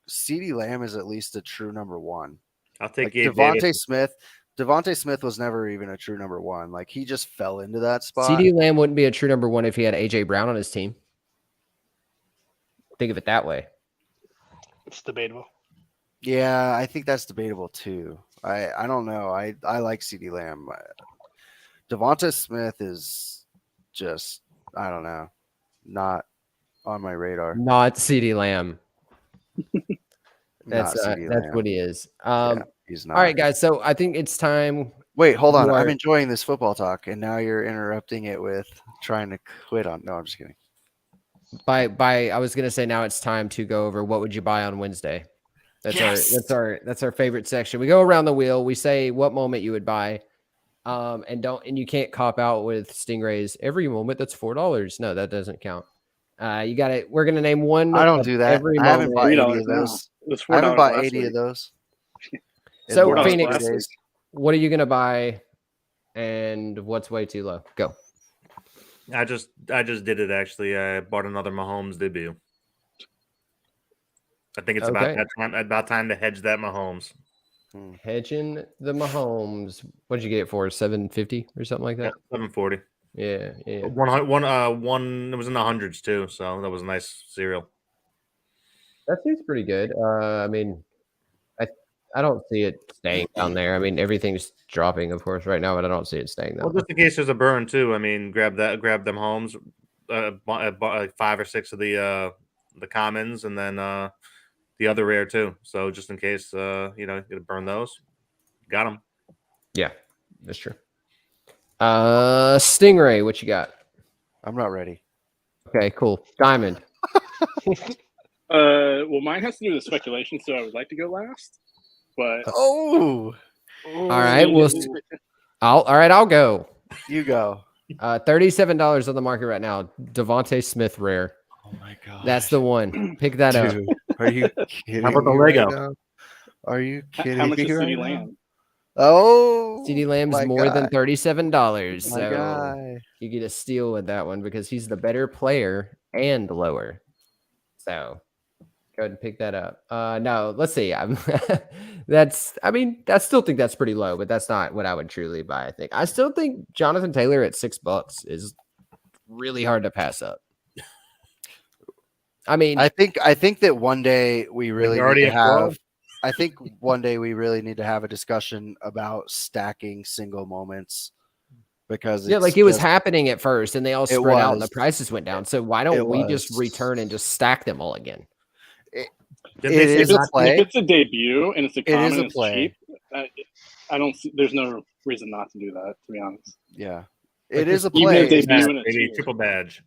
CeeDee Lamb is at least a true number one. I'll take Like Gabe Davis. Devontae Smith was never even a true number one. Like, he just fell into that spot. CD Lamb wouldn't be a true number one if he had AJ Brown on his team. Think of it that way. It's debatable. Yeah, I think that's debatable too. I don't know. I like CeeDee Lamb. Devonta Smith is just, I don't know, not on my radar. Not CD Lamb. Not That's CeeDee that's Lamb. what he is. Yeah, he's not. All right, guys. So I think it's time. Wait, hold on. You are- I'm enjoying this football talk, and now you're interrupting it with trying to quit on. No, I'm just kidding. By I was gonna say now it's time to go over what would you buy on Wednesday. That's our favorite section. We go around the wheel. We say what moment you would buy, and you can't cop out with Stingrays every moment. That's $4. No, that doesn't count. You got it. We're gonna name one. I don't of do that. Every I haven't moment. bought 80 $3 of now. those. It was I haven't $4 bought last 80 week. of those. in So, the last Phoenix, 3 days. what are you gonna buy? And what's way too low? Go. I just did it actually. I bought another Mahomes debut. I think it's Okay. about time to hedge that Mahomes. Hedging the Mahomes. What'd you get it for? 750 or something like that? 740. Yeah. 1 it was in the hundreds too, so that was a nice serial. That seems pretty good. I mean, I don't see it staying down there. I mean, everything's dropping, of course, right now, but I don't see it staying down Well, just in case there's a burn too. I mean, grab them homes, bought like 5 or 6 of the commons, and then the other rare too. So just in case, you gonna burn those, got them. Yeah, that's true. Stingray, what you got? I'm not ready. Okay, cool. Diamond. Well, mine has to do with speculation, so I would like to go last. But Oh, All right, I'll go. you go. $37 on the market right now. Devontae Smith rare. Oh my god, That's the one. Pick that up. dude. Are you kidding How about the me Lego? right now? Are you kidding how much me is right CeeDee now? Lamb? Oh, CD Lamb's my more than guy. $37. My So guy. you get a steal with that one because he's the better player and lower. So go ahead and pick that up. No, let's see. I still think that's pretty low, but that's not what I would truly buy. I think I still think Jonathan Taylor at $6 is really hard to pass up. I mean, I think that one day we really you're already need to at 12? have. I think one day we really need to have a discussion about stacking single moments because yeah, it's like it was just- happening at first, and they all It spread out, and the was. prices went down. So why don't It we just was. return and just stack them all again? Didn't It they say is a not- play. If it's a debut and it's a It common is a and it's play. cheap, I don't see. There's no reason not to do that. To be honest, Yeah, Like it is a even play. if they Badge, do it, baby, too. triple badge.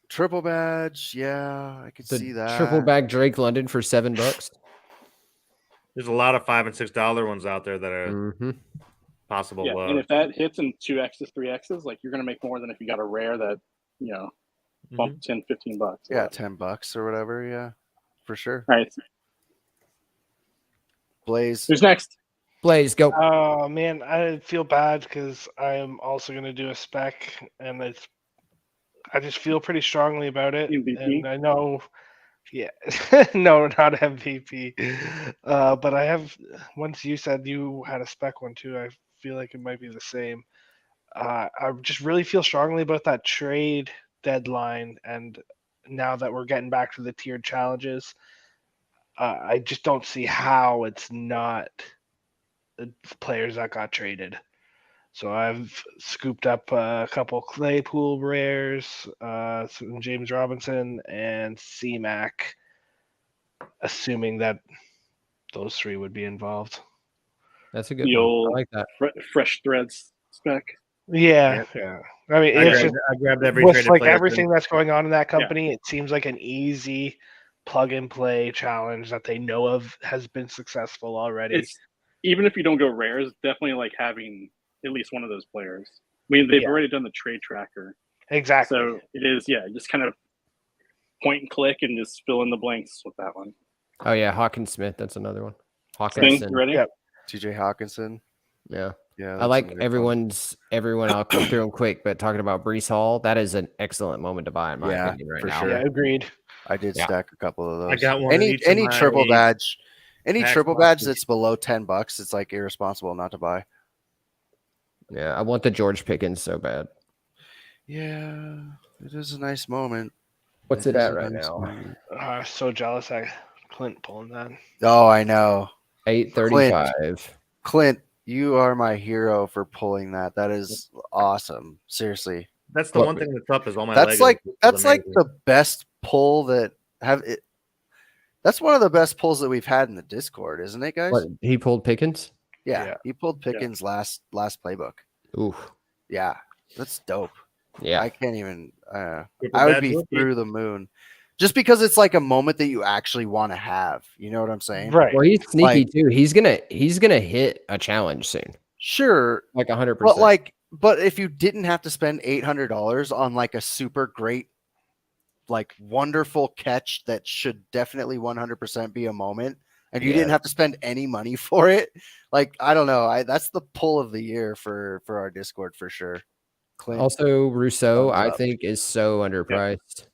Triple badge. Yeah, I could The see that. triple back Drake London for $7. There's a lot of $5 and $6 ones out there that are Mm-hmm. possible. yeah. And if that hits in 2x's, 3x's, like you're gonna make more than if you got a rare that bump $10, $15. Yeah, $10 or whatever. Yeah, for sure. All right. Blaze. Who's next? Blaze, go. Oh man, I feel bad because I'm also gonna do a spec, and I just feel pretty strongly about it, MVP? and I know, yeah, no, not MVP, but I have. Once you said you had a spec one too, I feel like it might be the same. I just really feel strongly about that trade deadline, and now that we're getting back to the tiered challenges, I just don't see how it's not the players that got traded. So I've scooped up a couple Claypool rares, some James Robinson, and C-Mac. assuming that those three would be involved. That's a good The one. I old like that. fresh threads spec. Yeah, Yep. yeah. I mean, I it's grabbed, just I grabbed every with traded like player. everything that's going on in that company, it seems like an easy plug and play challenge that they know of has been successful already. It's even if you don't go rares, definitely like having at least one of those players. I mean, they've Yeah. already done the trade tracker, Exactly. so it is just kind of point and click and just fill in the blanks with that one. Oh yeah, Hawkins Smith. That's another one. Thing, Hawkinson. you ready? Yep. TJ Hawkinson. Yeah. Yeah, I that's like another fun. everyone. I'll go through them quick, but talking about Brees Hall, that is an excellent moment to buy in my Yeah, opinion right for now. sure. Yeah, agreed. I did Yeah. stack a couple of those. I got one in Any each of my triple badge, packs triple last badge week. that's below $10, it's like irresponsible not to buy. Yeah, I want the George Pickens so bad. Yeah, it is a nice moment. What's it is at a right nice now? moment. So jealous. Clint pulling that. Oh, I know. 835. Clint, you are my hero for pulling that. That is awesome. Seriously. That's the What- one thing that's up is all my That's Legos. like It's that's like amazing. the best pull that have it. That's one of the best pulls that we've had in the Discord, isn't it, guys? What he pulled Pickens? Yeah, Yeah. he pulled Pickens last playbook. Ooh. Yeah, that's dope. Yeah. I can't even. Triple I would badge be rookie. through the moon, just because it's like a moment that you actually want to have. You know what I'm saying? Right. Well, he's sneaky Like- too. He's gonna hit a challenge soon. Sure, Like 100%. but if you didn't have to spend $800 on like a super great, like wonderful catch that should definitely 100% be a moment, and you didn't Yeah. have to spend any money for it, like I don't know, that's the pull of the year for our Discord for sure. Clint, Also, Rousseau, thumbs I up. think, is so underpriced.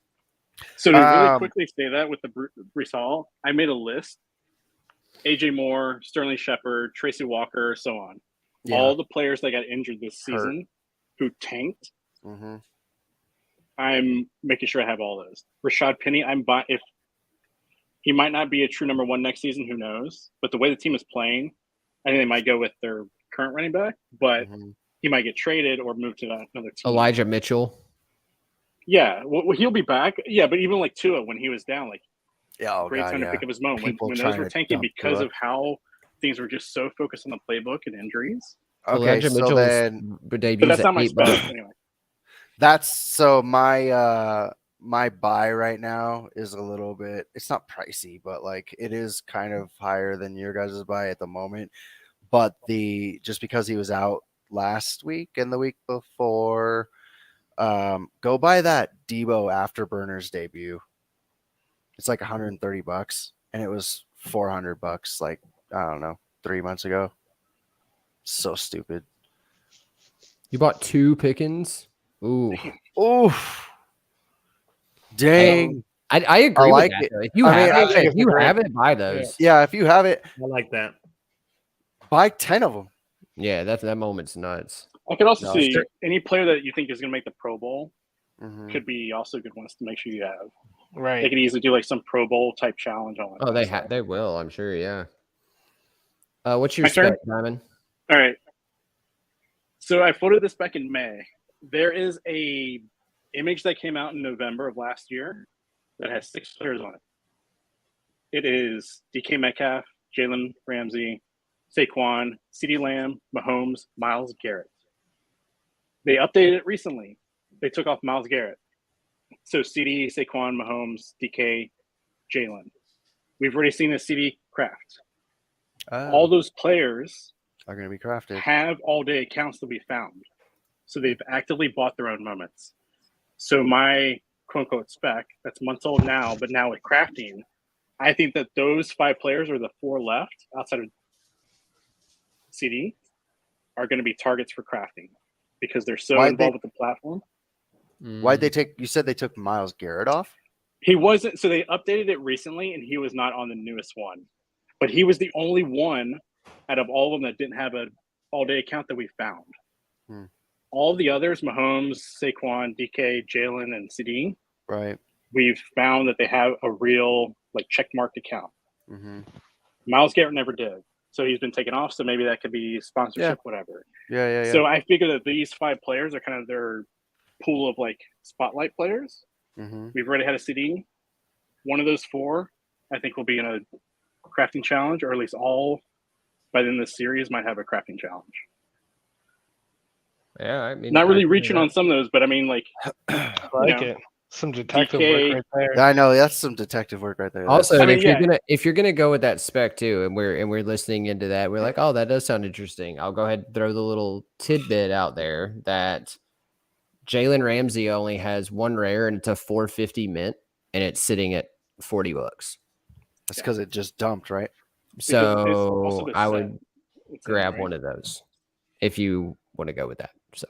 So to really Um, quickly say that with the Brees Hall, I made a list. AJ Moore, Sterling Shepard, Tracy Walker, so on. yeah. All the players that got injured this Hurt. season who tanked, Mhm. I'm making sure I have all those. Rashad Penny, if he might not be a true number one next season, who knows? But the way the team is playing, I think they might go with their current running back, but Mhm. he might get traded or move to another team. Elijah Mitchell. Yeah, well, he'll be back. Yeah, but even like Tua when he was down, like Yeah, oh great God, time to yeah. pick up his moment. People When those trying were to tanking dump because Tua. of how things were just so focused on the playbook and injuries. Okay, Elijah so Mitchell's then But debuts that's at not my $8. spec anyway. that's so my buy right now is a little bit, it's not pricey, but like it is kind of higher than your guys' buy at the moment. But just because he was out last week and the week before, go buy that Debo Afterburners debut. It's like $130 and it was $400 like, I don't know, 3 months ago. So stupid. You bought 2 Pickens? Ooh. Oof. Dang. I agree with like that. it. Though. If you I mean, have I it, think if it's you great. have it, buy those. Yeah, if you have it, I like that. buy 10 of them. Yeah, that moment's nuts. I could also No, see sure. any player that you think is going to make the Pro Bowl Mhm. could be also good ones to make sure you have. They Right. could easily do like some Pro Bowl type challenge on it. Oh, they will. I'm sure. Yeah. What's your My turn? spec, Diamond? All right. So I floated this back in May. There is a image that came out in November of last year that has 6 players on it. It is DK Metcalf, Jalen Ramsey, Saquon, CeeDee Lamb, Mahomes, Myles Garrett. They updated it recently. They took off Myles Garrett. So CD, Saquon, Mahomes, DK, Jalen. We've already seen the CD craft. All those players are going to be crafted. have all-day accounts that we found. So they've actively bought their own moments. So my quote-unquote spec, that's months old now, but now with crafting, I think that those 5 players or the 4 left outside of CD are going to be targets for crafting because they're so involved with the platform. Why'd they take, you said they took Myles Garrett off? He wasn't, so they updated it recently and he was not on the newest one. But he was the only one out of all of them that didn't have an all-day account that we found. All the others, Mahomes, Saquon, DK, Jalen, and CD, right? We've found that they have a real like checkmarked account. Mm-hmm. Myles Garrett never did, so he's been taken off. So maybe that could be sponsorship, whatever. Yeah. So I figure that these 5 players are kind of their pool of like spotlight players. Mm-hmm. We've already had a CD. One of those 4 I think will be in a crafting challenge, or at least all by the end of the series might have a crafting challenge. Yeah, I mean, Not I really can do reaching that. on some of those, but I mean, like, I like know, it. Some detective DK work right there. I know that's some detective work right there. Also, I and mean, if you're gonna go with that spec too, and we're listening into that, we're like, oh, that does sound interesting. I'll go ahead and throw the little tidbit out there that Jalen Ramsey only has one rare, and it's a 450 mint, and it's sitting at $40. That's because it just dumped, right? because it's also So the I set would it's in, grab right? one of those if you want to go with that. So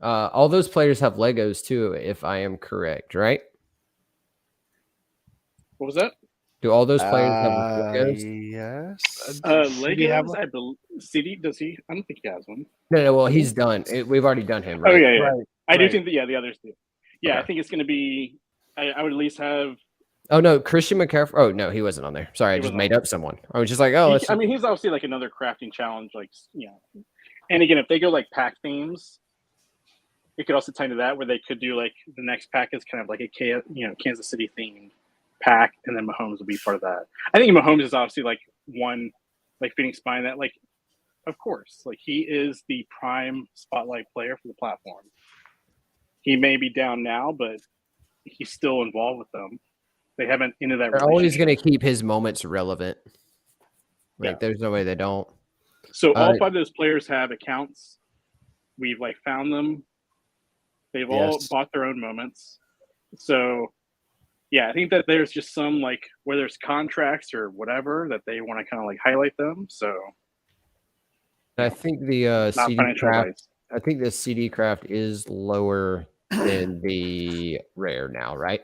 all those players have Legos too, if I am correct, right? What was that? Do all those players have Legos? Yes. CD have Legos, one? I believe. CD, does he? I don't think he has one. No. Well, he's done. We've already done him, Oh, right? yeah. Right. I do right. think that, the others do. Yeah, I Okay. think it's going to be, I would at least have, Oh no, Christian McCaffrey. Oh no, he wasn't on there. Sorry, I He just wasn't made on up someone. I was just like, oh, I mean, he's obviously like another crafting challenge, like, and again, if they go like pack themes, it could also tie into that where they could do like the next pack is kind of like a Kansas City themed pack, and then Mahomes will be part of that. I think Mahomes is obviously like one, like Phoenix Spine that, like, of course, like he is the prime spotlight player for the platform. He may be down now, but he's still involved with them. They haven't ended that they're always relationship. going to keep his moments relevant. Like, Yeah. there's no way they don't. So all 5 of those players have accounts. We've like found them. They've all Yes. bought their own moments. So yeah, I think that there's just some like where there's contracts or whatever that they want to kind of like highlight them. So I think the not CD financial craft. advice. I think the CD craft is lower than the rare now, right?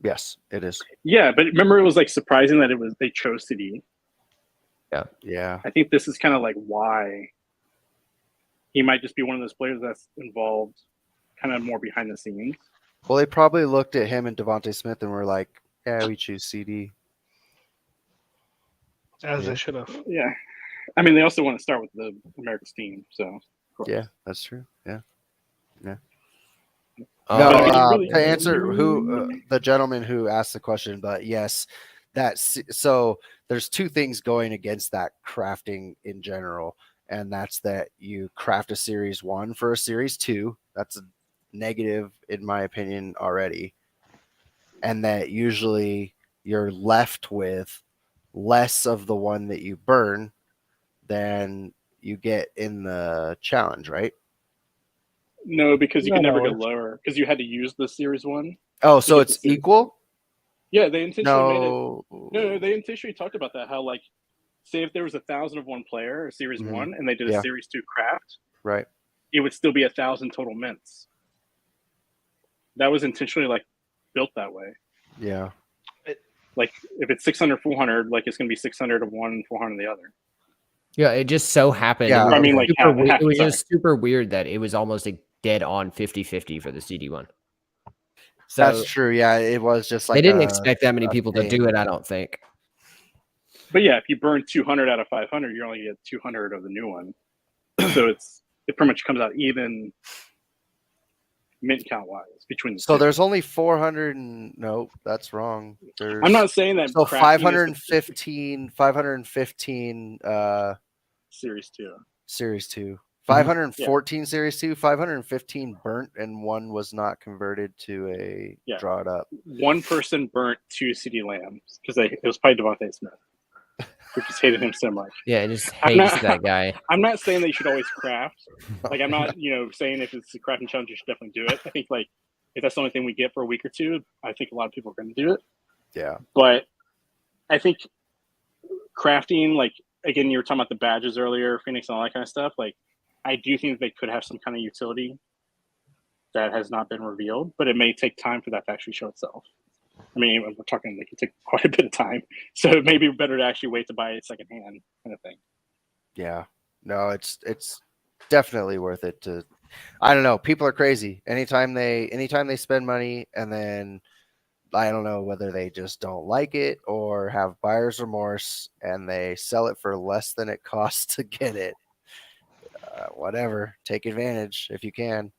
Yes, it is. Yeah, but remember it was like surprising that they chose CD. Yeah. I think this is kind of like why he might just be one of those players that's involved kind of more behind the scenes. Well, they probably looked at him and Devontae Smith and were like, "Yeah, we choose CD." As Yeah. they should have. Yeah. I mean, they also want to start with the America's team. So, of course. Yeah, that's true. Yeah. Oh, No, But again, really- to answer the gentleman who asked the question, but yes, so there's 2 things going against that crafting in general, and that's that you craft a series 1 for a series 2. That's a negative in my opinion already, and that usually you're left with less of the one that you burn than you get in the challenge, right? No, because you No, can never no, go lower because you had to use the series 1. Oh, so get it's the series equal? Yeah, they intentionally made it. No. No, they intentionally talked about that. How, like, say if there was 1,000 of one player, a series Mhm. 1, and they did Yeah. a series 2 craft, Right. it would still be 1,000 total mints. That was intentionally like built that way. Yeah. Like if it's 600, 400, like it's going to be 600 of one, 400 of the other. yeah, it just so happened. Yeah, it was, I mean, like super half, it was sorry. just super weird that it was almost a dead on 50-50 for the CD one. So That's true. Yeah, it was just like they didn't expect that many a people thing. to do it, I don't think. But yeah, if you burn 200 out of 500, you're only get 200 of the new one. So it pretty much comes out even mint count wise between the So two. there's only 400 and no, that's wrong. There's I'm not saying that. so crafting is 515 series 2. series 2. Mm-hmm. 514 series 2, 515 burnt, and 1 was not converted to a Yeah. draw it up. One person burnt 2 CD lambs because it was probably Devontae Smith, who just hated him so much. Yeah, it just I'm hates not- that guy. I'm not saying that you should always craft. Like I'm not, saying if it's a crafting challenge, you should definitely do it. I think like if that's the only thing we get for a week or 2, I think a lot of people are going to do it. Yeah. But I think crafting, like again, you were talking about the badges earlier, Phoenix and all that kind of stuff. Like I do think they could have some kind of utility that has not been revealed, but it may take time for that to actually show itself. I mean, we're talking like it took quite a bit of time, so it may be better to actually wait to buy it secondhand, kind of thing. Yeah. No, it's definitely worth it to. I don't know. People are crazy. Anytime they spend money, and then I don't know whether they just don't like it or have buyer's remorse and they sell it for less than it costs to get it. Whatever. Take advantage if you can.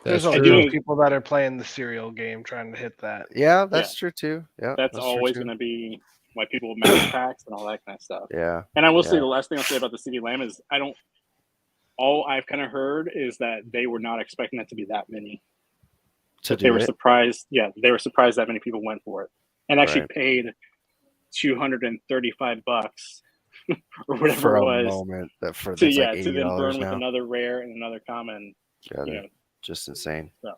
There's That's a true. lot of people that are playing the serial game trying to hit that. Yeah, that's true too. Yeah, That's true always too. going to be why people with match packs and all that kind of stuff. Yeah, And I will say Yeah. the last thing I'll say about the CD Lamb is all I've kind of heard is that they were not expecting that to be that many. to They do were it. surprised. Yeah, they were surprised that many people went for it and actually Right. paid $235 or whatever For it a was moment for to that's like to then burn $80 with now. another rare and another common. Yeah, You they're know, just insane. So.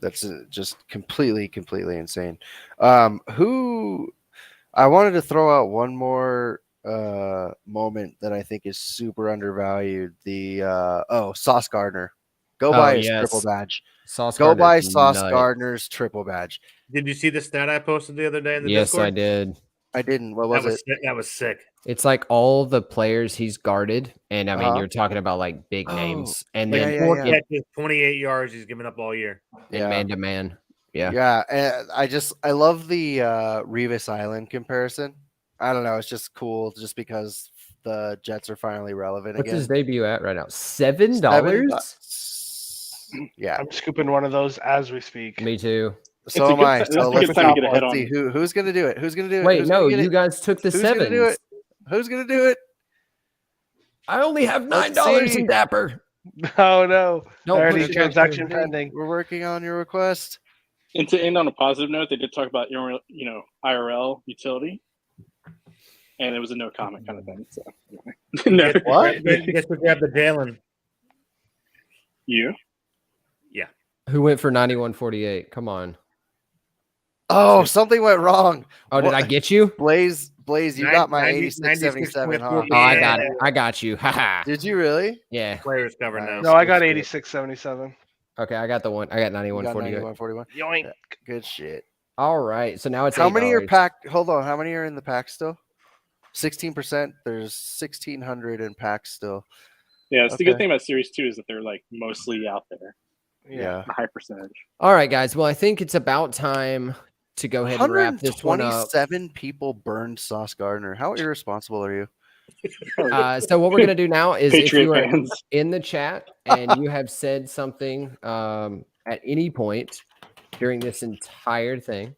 That's just completely insane. Who I wanted to throw out one more moment that I think is super undervalued. The Sauce Gardner. Go Oh, buy his triple yes. badge. Sauce Go Gardner's buy Sauce nuts. Gardner's triple badge. Did you see the stat I posted the other day in the Yes, Discord? I did. I didn't. What was it? That was sick. It's like all the players he's guarded, and I mean, Uh-huh. you're talking about like big Oh, names, and yeah, then yeah, Four yeah. catches, 28 yards he's given up all year. in man to man. Yeah. Yeah, and I love the Revis Island comparison. I don't know, it's just cool just because the Jets are finally relevant What's his again. debut at right now? $7? Yeah, I'm scooping one of those as we speak. Me too. so a am good I. ti- So that's a let's good time to get see, ahead let's see on. who's gonna do it. Who's gonna do it? Wait, Who's no, gonna get you it? guys took the Who's gonna do sevens. it? Who's gonna do it? I only have Let's $9 see. in Dapper. Oh no! Don't Already push it. transaction Pending. pending. We're working on your request. And to end on a positive note, they did talk about IRL utility, and it was a no comment kind of thing. So no, What? Guess we grabbed the Jalen. you. Who went for 91.48? Come on. Oh, something went wrong. Oh, did I get you? Blaze, you got my 90 86.77, huh? 96.4. Oh, I got it. I got you. Haha. Did you really? Yeah. Players covered now. Nice. No, I got Good shit. 86.77. Okay, I got the one. I got You got 91.48. 91.41. Yoink. Yeah, good shit. All right. So now it's How many are $8. packed? Hold on. How many are in the pack still? 16%. There's 1,600 in packs still. Yeah, it's the good Okay. thing about Series 2 is that they're like mostly out there, Yeah. a high percentage. All right, guys. Well, I think it's about time to go ahead and wrap this one up. 127 people burned Sauce Gardner. How irresponsible are you? So what we're gonna do now is if Patriot you are fans. in the chat and you have said something at any point during this entire thing,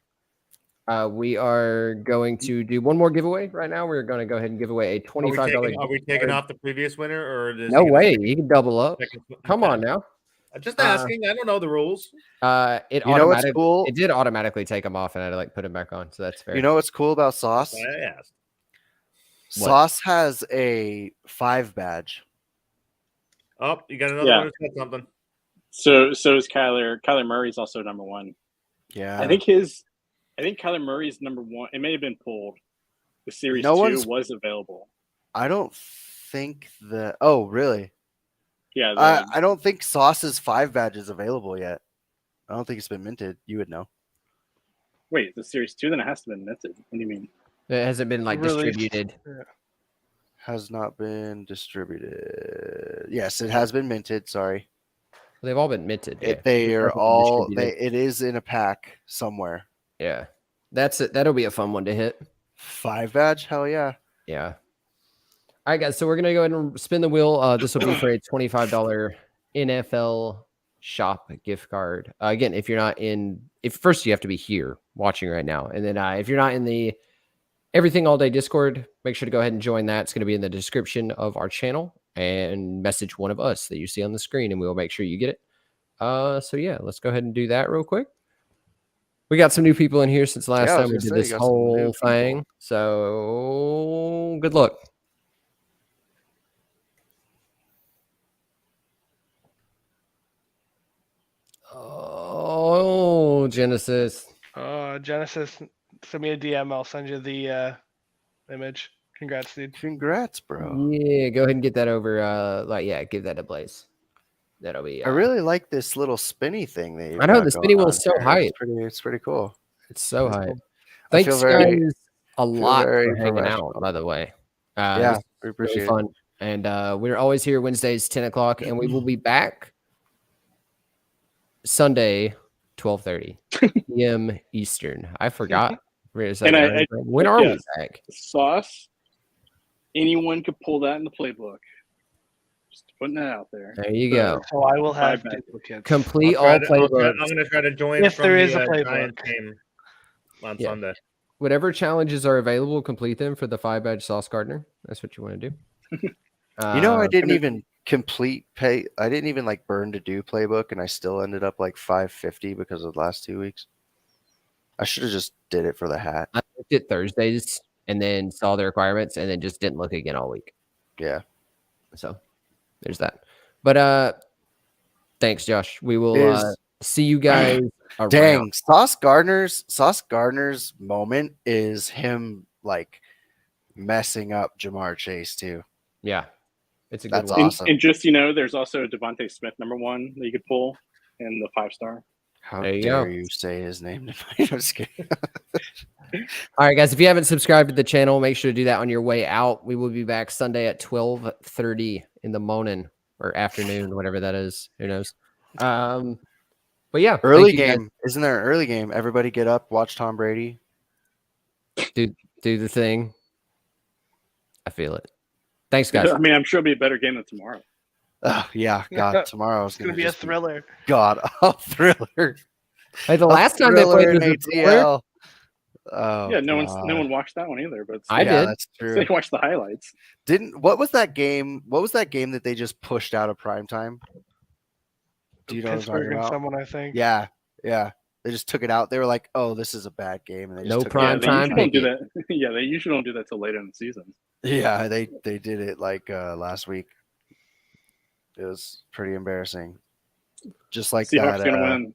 we are going to do one more giveaway right now. We're going to go ahead and give away a $25. Are we taking off the previous winner, or is No he gonna way, stick you can double up. second? Come Okay. on now. I'm just asking. I don't know the rules. It You know what's automatic- cool? It did automatically take them off, and I had to like put them back on. So that's fair. You know what's cool about Sauce? I asked. What? Sauce has a 5 badge. Oh, you got another Yeah. one who said something. So is Kyler. Kyler Murray's also number one. Yeah. I think Kyler Murray's number one. It may have been pulled. The Series No 2 one's- was available. I don't think that. Oh, really? Yeah. I don't think Sauce's 5 badge is available yet. I don't think it's been minted. You would know. Wait, the Series 2? Then it has to be minted. What do you mean? It hasn't been like Released. distributed. Has not been distributed. Yes, it has been minted. Sorry. They've all been minted. Yeah. They are Hasn't been all. distributed. It is in a pack somewhere. Yeah, that's it. That'll be a fun one to hit. 5 badge? Hell yeah. Yeah. All right, guys. So we're gonna go ahead and spin the wheel. This will be for a $25 NFL shop gift card. Again, if you're not in, if first you have to be here watching right now, and then if you're not in the Everything All Day Discord, make sure to go ahead and join that. It's going to be in the description of our channel, and message one of us that you see on the screen, and we will make sure you get it. So yeah, let's go ahead and do that real quick. We got some new people in here since last Yeah, I was time we gonna did say, this you got some new whole people. thing. So good luck. Oh, Genesis. Genesis, send me a DM. I'll send you the image. Congrats, dude. Congrats, bro. Yeah, go ahead and get that over. Give that a Blaze. That'll be. I really like this little spinny thing that you. I know, the spinny wheel is so hype. It's pretty cool. It's so It's hype. cool. I feel Thanks, very- guys, a lot very for hanging out. professional. By the way, Yeah, this we is really appreciate it. fun. And we're always here Wednesdays, 10 o'clock, and we will be back Sunday, 12:30 p.m. Eastern. I forgot. And When are we yes. back? Sauce. Anyone could pull that in the playbook. Just putting it out there. There you So, go. So I will have Bye-bye. duplicates. Complete I'll all try to- playbooks. I'm going to try to join If from there the is a playbook. Giants game on Yeah. Sunday. Whatever challenges are available, complete them for the 5-badge Sauce Gardner. That's what you want to do. You know, I didn't mean- even complete pay. I didn't even like burn to do playbook, and I still ended up like 550 because of the last 2 weeks. I should have just did it for the hat. I looked at Thursdays and then saw the requirements and then just didn't look again all week. Yeah. So there's that. But thanks, Josh. We will Is- see you guys around. Dang, Sauce Gardner's moment is him like messing up Jamar Chase too. Yeah. It's a good That's one. awesome. And just, you know, there's also Devontae Smith, #1 that you could pull in the 5-star. How There you dare go. you say his name to me? I'm just kidding. All right, guys. If you haven't subscribed to the channel, make sure to do that on your way out. We will be back Sunday at 12:30 in the morning or afternoon, whatever that is. Who knows? But yeah, Early thank you guys. game. Isn't there an early game? Everybody get up, watch Tom Brady. Do the thing. I feel it. Thanks, guys. I mean, I'm sure it'll be a better game than tomorrow. Oh yeah, God, tomorrow is It's gonna gonna be a just thriller. God, a thriller. Hey, the A last time they thriller played in was a thriller. ATL. Oh, Yeah, no God. one watched that one either. But I Yeah, did. that's they true. watched the highlights. What was that game? What was that game that they just pushed out of prime time? Do you know what I'm talking Pittsburgh and about? someone, I think. Yeah. They just took it out. They were like, "Oh, this is a bad game," and they just No took prime it Yeah, out. they time usually don't do pick that. Yeah, they usually don't do that till later in the season. Yeah, they did it like last week. It was pretty embarrassing. Just like Seahawks that. gonna win.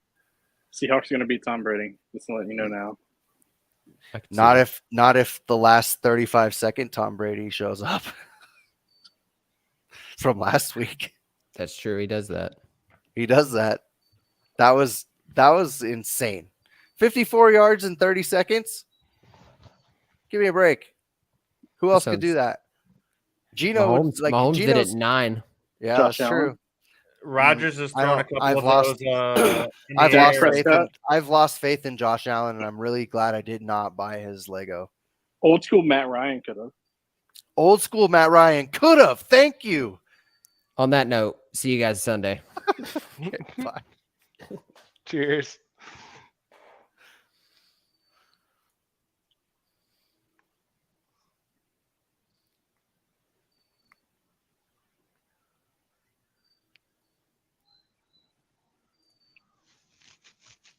Seahawks gonna beat Tom Brady. Just to let you know now. I can see Not that. if the last 35-second Tom Brady shows up from last week. That's true. He does that. He does that. That was insane. 54 yards in 30 seconds. Give me a break. Who else could sounds- do that? Gino, Mahomes did it Gino's, 9. yeah, Josh that's Allen. true. Rodgers has I thrown a don't- couple I've of lost- those. In the I've air. lost Dak faith in Prescott. I've lost faith in Josh Allen, and I'm really glad I did not buy his Lego. Old school Matt Ryan could have. Old school Matt Ryan could have. Thank you. On that note, see you guys Sunday. Bye. Cheers.